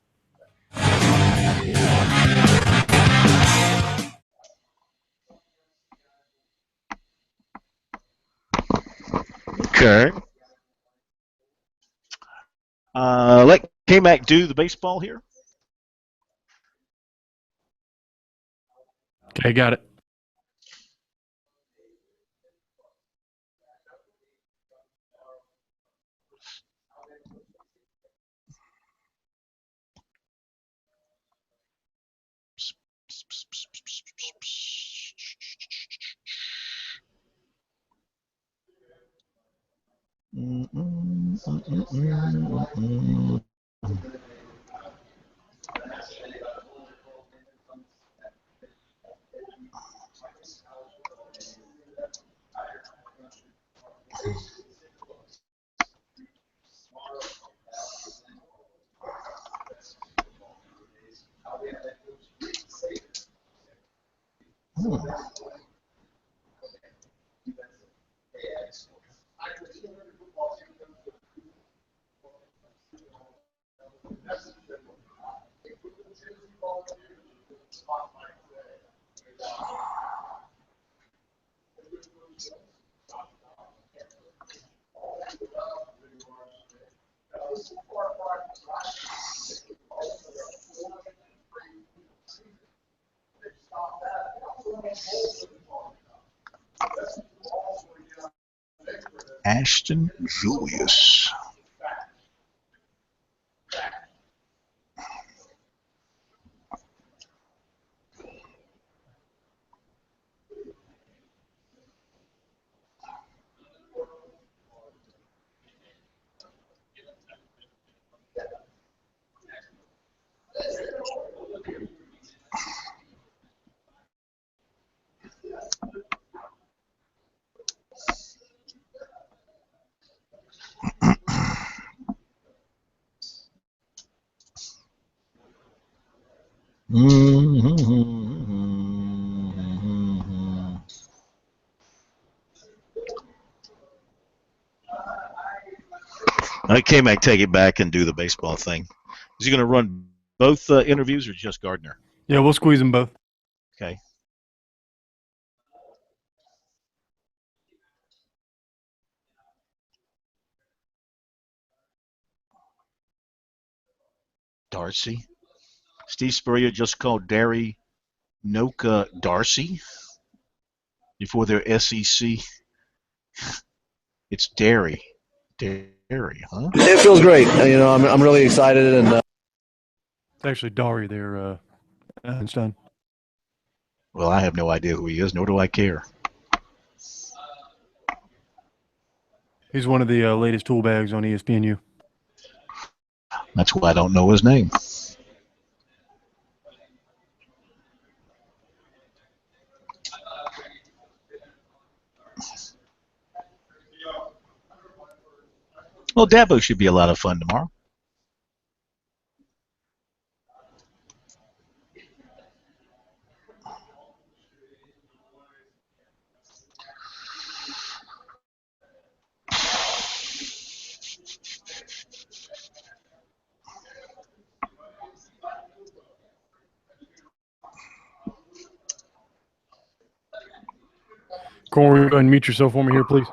Okay. Let K-Mac do the baseball here. Okay, got it. Ashton Julius. I K-Mac, take it back and do the baseball thing. Is he going to run both interviews or just Gardner? Yeah, we'll squeeze them both. Okay. Darcy. Steve Spurrier just called Derry Noka Darcy before their SEC. It's Derry. Derry, huh? It feels great. You know, I'm really excited. And It's actually Dari there, Einstein. Well, I have no idea who he is, nor do I care. He's one of the latest tool bags on ESPNU. That's why I don't know his name. Well, Dabo should be a lot of fun tomorrow. Corey, go ahead and mute yourself for me here, please.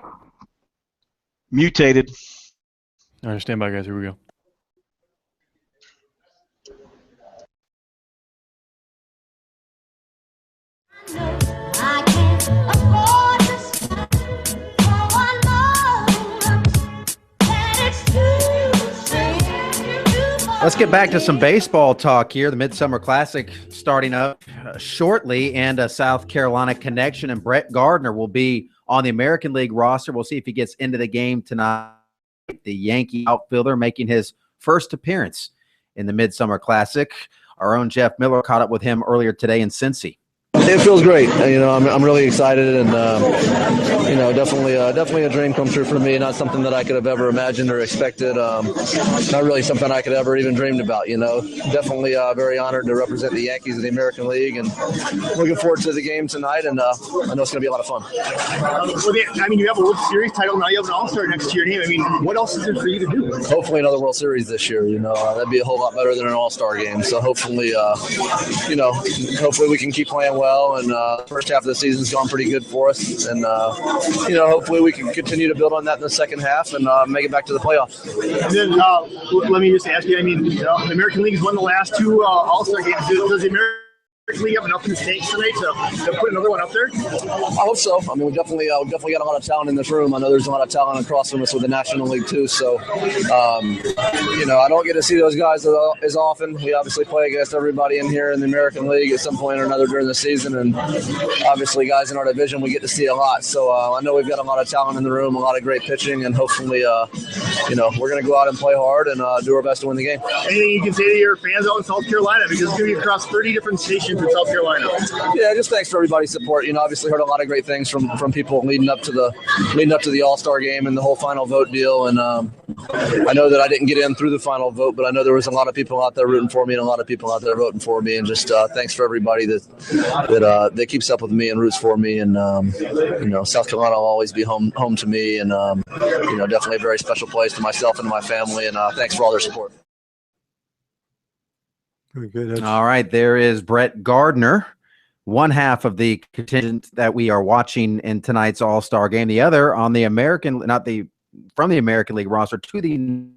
Mutated. All right, stand by, guys. Here we go. Let's get back to some baseball talk here. The Midsummer Classic starting up shortly, and a South Carolina connection. And Brett Gardner will be on the American League roster. We'll see if he gets into the game tonight. The Yankee outfielder making his first appearance in the Midsummer Classic. Our own Jeff Miller caught up with him earlier today in Cincy. it feels great. You know, I'm really excited, and you know, definitely a dream come true for me. Not something that I could have ever imagined or expected. Not really something I could ever even dreamed about. You know, definitely very honored to represent the Yankees in the American League, and looking forward to the game tonight. And I know it's going to be a lot of fun. I mean, you have a World Series title now. You have an All-Star next to your name. I mean, what else is there for you to do? Hopefully, another World Series this year. You know, that'd be a whole lot better than an All-Star game. So hopefully, you know, hopefully we can keep playing well. And first half of the season's gone pretty good for us. And you know, hopefully we can continue to build on that in the second half and make it back to the playoffs. And then let me just ask you. I mean, you know, the American League has won the last two All-Star games. Does the American League have enough in the tank tonight to put another one up there? I hope so. I mean, we definitely got a lot of talent in this room. I know there's a lot of talent across from us with the National League too. So, you know, I don't get to see those guys as often. We obviously play against everybody in here in the American League at some point or another during the season, and obviously guys in our division we get to see a lot. So I know we've got a lot of talent in the room, a lot of great pitching, and hopefully, you know, we're going to go out and play hard and do our best to win the game. Anything you can say to your fans out in South Carolina, because it's going to be across 30 different stations in South Carolina? Yeah, just thanks for everybody's support. You know, obviously heard a lot of great things from people leading up to the All-Star game and the whole final vote deal. And I know that I didn't get in through the final vote, but I know there was a lot of people out there rooting for me and a lot of people out there voting for me. And just thanks for everybody that keeps up with me and roots for me. And you know, South Carolina will always be home to me, and you know, definitely a very special place to myself and to my family. And thanks for all their support. Good. All right, there is Brett Gardner, one half of the contingent that we are watching in tonight's All-Star game. The other on the from the American League roster to the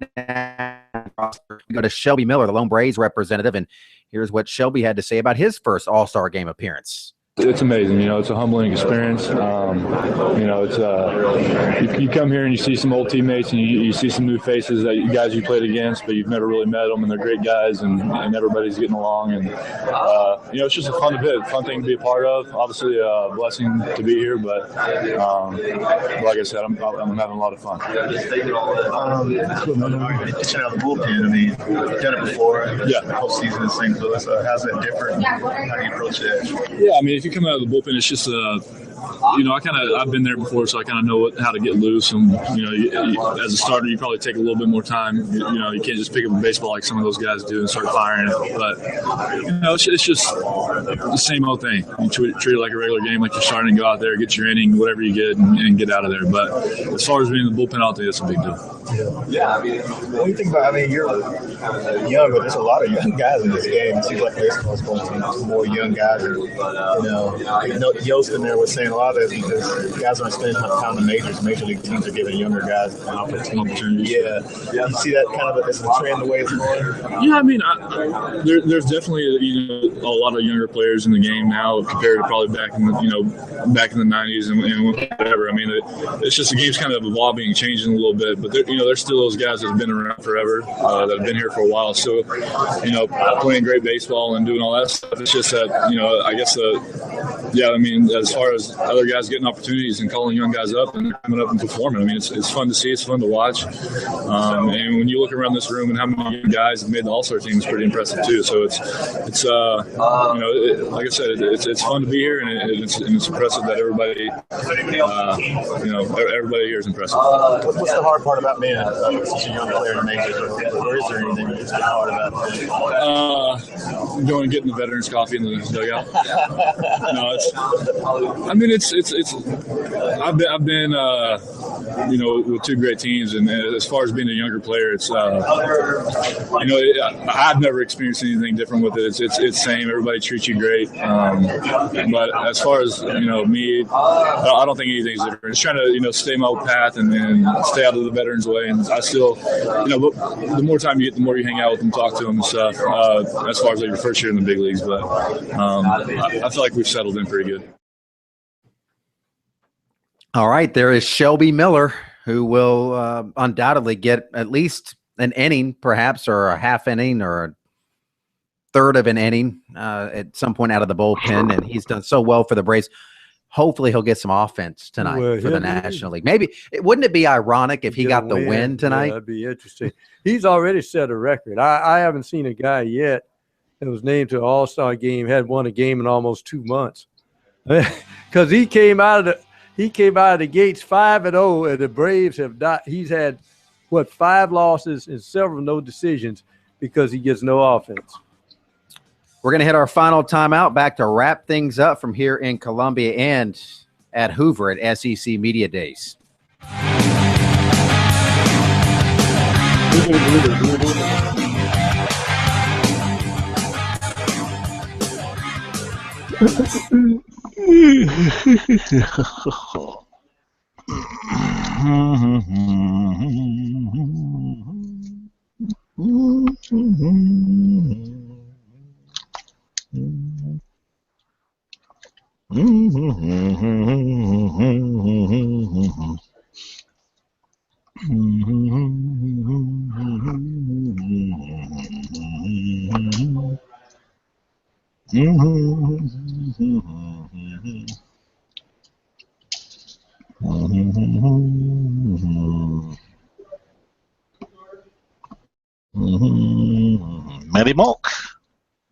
roster. We go to Shelby Miller, the Lone Braves representative, and here's what Shelby had to say about his first All-Star game appearance. It's amazing, you know. It's a humbling experience. You know, it's you come here and you see some old teammates and you see some new faces that guys you played against, but you've never really met them, and they're great guys, and everybody's getting along, and you know, it's just a fun thing to be a part of. Obviously, a blessing to be here, but like I said, I'm having a lot of fun. Pitching out of the bullpen. I mean, you've done it before. Yeah. Postseason in St. Louis. How's that different? How do you approach that? Yeah, I mean, if you come out of the bullpen, it's just I've been there before, so I kind of know how to get loose. And as a starter, you probably take a little bit more time. You can't just pick up a baseball like some of those guys do and start firing it. But it's just the same old thing. You treat it like a regular game, like you're starting to go out there, get your inning, whatever you get, and get out of there. But as far as being in the bullpen out there, it's a big deal. Yeah. What do you think about? I mean, you're young, but there's a lot of young guys in this game. It seems like baseball's going to more young guys. And, Yost in there was saying a lot of this because guys aren't spending time in majors. Major league teams are giving younger guys an opportunity. Yeah. You see that kind of as a trend the way it's going? Yeah, I mean, there's definitely a lot of younger players in the game now compared to probably back in the 90s and whatever. I mean, it's just the game's kind of evolving and changing a little bit, but there's still those guys that have been around forever, that have been here for a while, still, playing great baseball and doing all that stuff. It's just that, I guess, as far as other guys getting opportunities and calling young guys up and coming up and performing, I mean, it's fun to see, it's fun to watch. And when you look around this room and how many young guys have made the All-Star team, it's pretty impressive too. So it's like I said, it's fun to be here, and it's impressive that everybody, everybody here is impressive. What's the hard part about being such a young player in the majors? Or is there anything that's hard about it? Going and getting the veterans coffee in the dugout. No, I've been with two great teams, and as far as being a younger player, it's I've never experienced anything different with it. It's same. Everybody treats you great, but as far as me, I don't think anything's different. Just trying to stay my path and stay out of the veterans' way. And I still, the more time you get, the more you hang out with them, talk to them and stuff. As far as like your first year in the big leagues, but I feel like we've settled in pretty good. All right, there is Shelby Miller, who will undoubtedly get at least an inning, perhaps, or a half inning, or a third of an inning at some point out of the bullpen, and he's done so well for the Braves. Hopefully he'll get some offense tonight for the National League. Maybe wouldn't it be ironic if he got the win tonight? Yeah, that'd be interesting. He's already set a record. I haven't seen a guy yet that was named to an All-Star game, had won a game in almost 2 months. Because he came out of the gates 5-0, and the Braves have not. He's had 5 losses and several no decisions because he gets no offense. We're going to hit our final timeout, back to wrap things up from here in Columbia and at Hoover at SEC Media Days.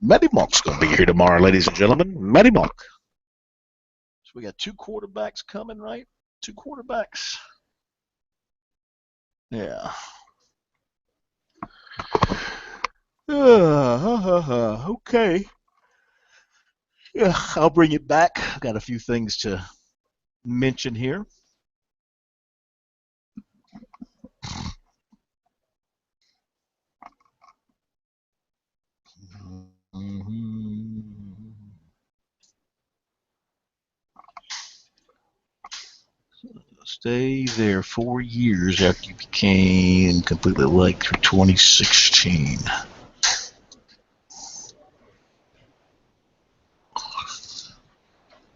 Matty Monk's going to be here tomorrow, ladies and gentlemen. Matty Monk. So we got 2 quarterbacks coming, right? 2 quarterbacks. Yeah. Okay. Yeah, I'll bring it back. I've got a few things to mention here. Stay there 4 years after you became completely like through 2016.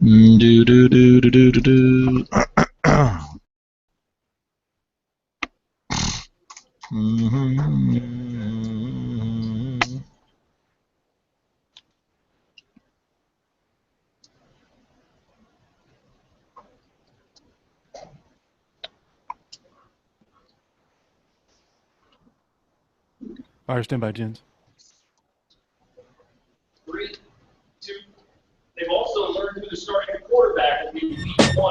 Do do do do do do do. Fire standby, Jens. 3, 2. They've also learned who the starting quarterback will be week 1.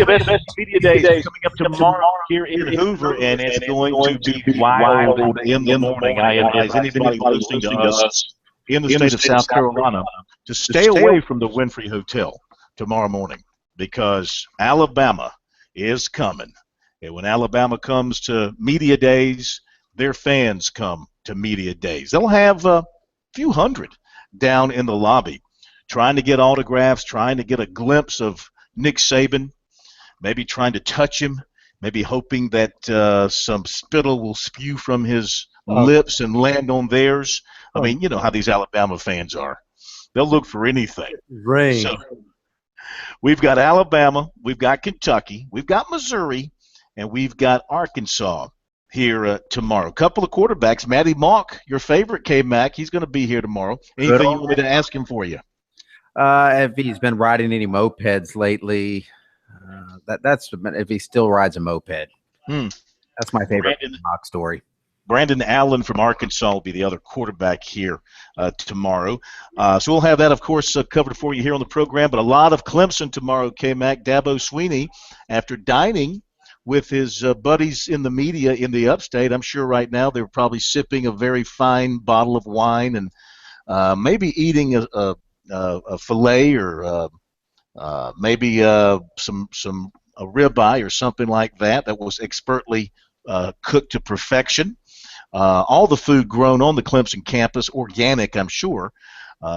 three of SEC Media Days coming up tomorrow here in Hoover, and it's going to be wild in the morning. I advise anybody listening to us in the state of South Carolina to stay away from the Winfrey Hotel tomorrow morning, because Alabama is coming. And when Alabama comes to Media Days, their fans come to Media Days. They'll have a few hundred down in the lobby trying to get autographs, trying to get a glimpse of Nick Saban, maybe trying to touch him, maybe hoping that some spittle will spew from his lips and land on theirs. I mean, you know how these Alabama fans are. They'll look for anything. Rain. So we've got Alabama, we've got Kentucky, we've got Missouri, and we've got Arkansas here tomorrow. A couple of quarterbacks. Matty Mock, your favorite, K-Mac, he's going to be here tomorrow. Anything you want me to ask him for you? If he's been riding any mopeds lately, that's if he still rides a moped. That's my favorite Mock story. Brandon Allen from Arkansas will be the other quarterback here tomorrow. So we'll have that, of course, covered for you here on the program. But a lot of Clemson tomorrow, K-Mac. Dabo Swinney, after dining with his buddies in the media in the upstate, I'm sure right now they're probably sipping a very fine bottle of wine and maybe eating a fillet or maybe some a ribeye or something like that was expertly cooked to perfection. All the food grown on the Clemson campus, organic, I'm sure.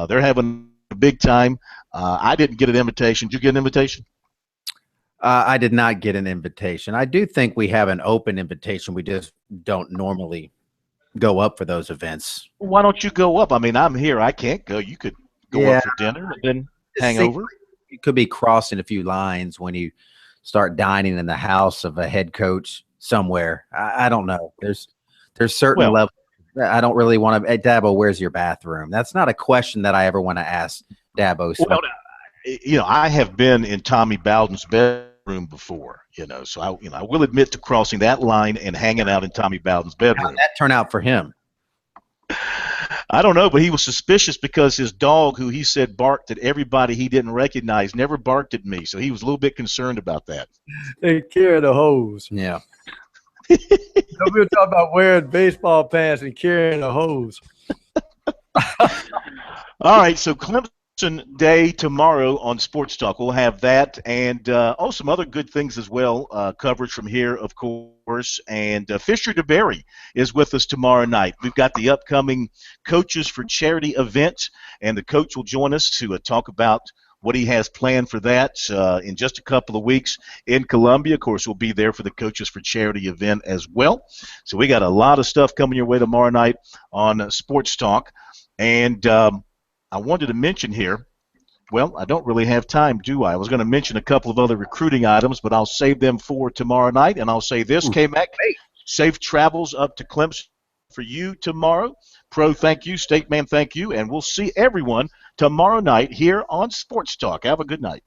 They're having a big time. I didn't get an invitation. Did you get an invitation? I did not get an invitation. I do think we have an open invitation. We just don't normally go up for those events. Why don't you go up? I mean, I'm here. I can't go. You could go up for dinner and then hang over. You could be crossing a few lines when you start dining in the house of a head coach somewhere. I don't know. There's certain levels. I don't really want to. Hey, Dabo, where's your bathroom? That's not a question that I ever want to ask Dabo. Well, you know, I have been in Tommy Bowden's bedroom before. You know, so I will admit to crossing that line and hanging out in Tommy Bowden's bedroom. How did that turn out for him? I don't know, but he was suspicious because his dog, who he said barked at everybody he didn't recognize, never barked at me. So he was a little bit concerned about that. They carry the hose. Yeah. We were talking about wearing baseball pants and carrying a hose. All right, so Clemson Day tomorrow on Sports Talk. We'll have that and some other good things as well. Coverage from here, of course. And Fisher DeBerry is with us tomorrow night. We've got the upcoming Coaches for Charity event, and the coach will join us to talk about what he has planned for that in just a couple of weeks in Columbia. Of course, we'll be there for the Coaches for Charity event as well. So we got a lot of stuff coming your way tomorrow night on Sports Talk. And I wanted to mention here, well, I don't really have time, do I? I was going to mention a couple of other recruiting items, but I'll save them for tomorrow night. And I'll say this, K-Mac, safe travels up to Clemson for you tomorrow. Pro, thank you. State Man, thank you. And we'll see everyone tomorrow night here on Sports Talk. Have a good night.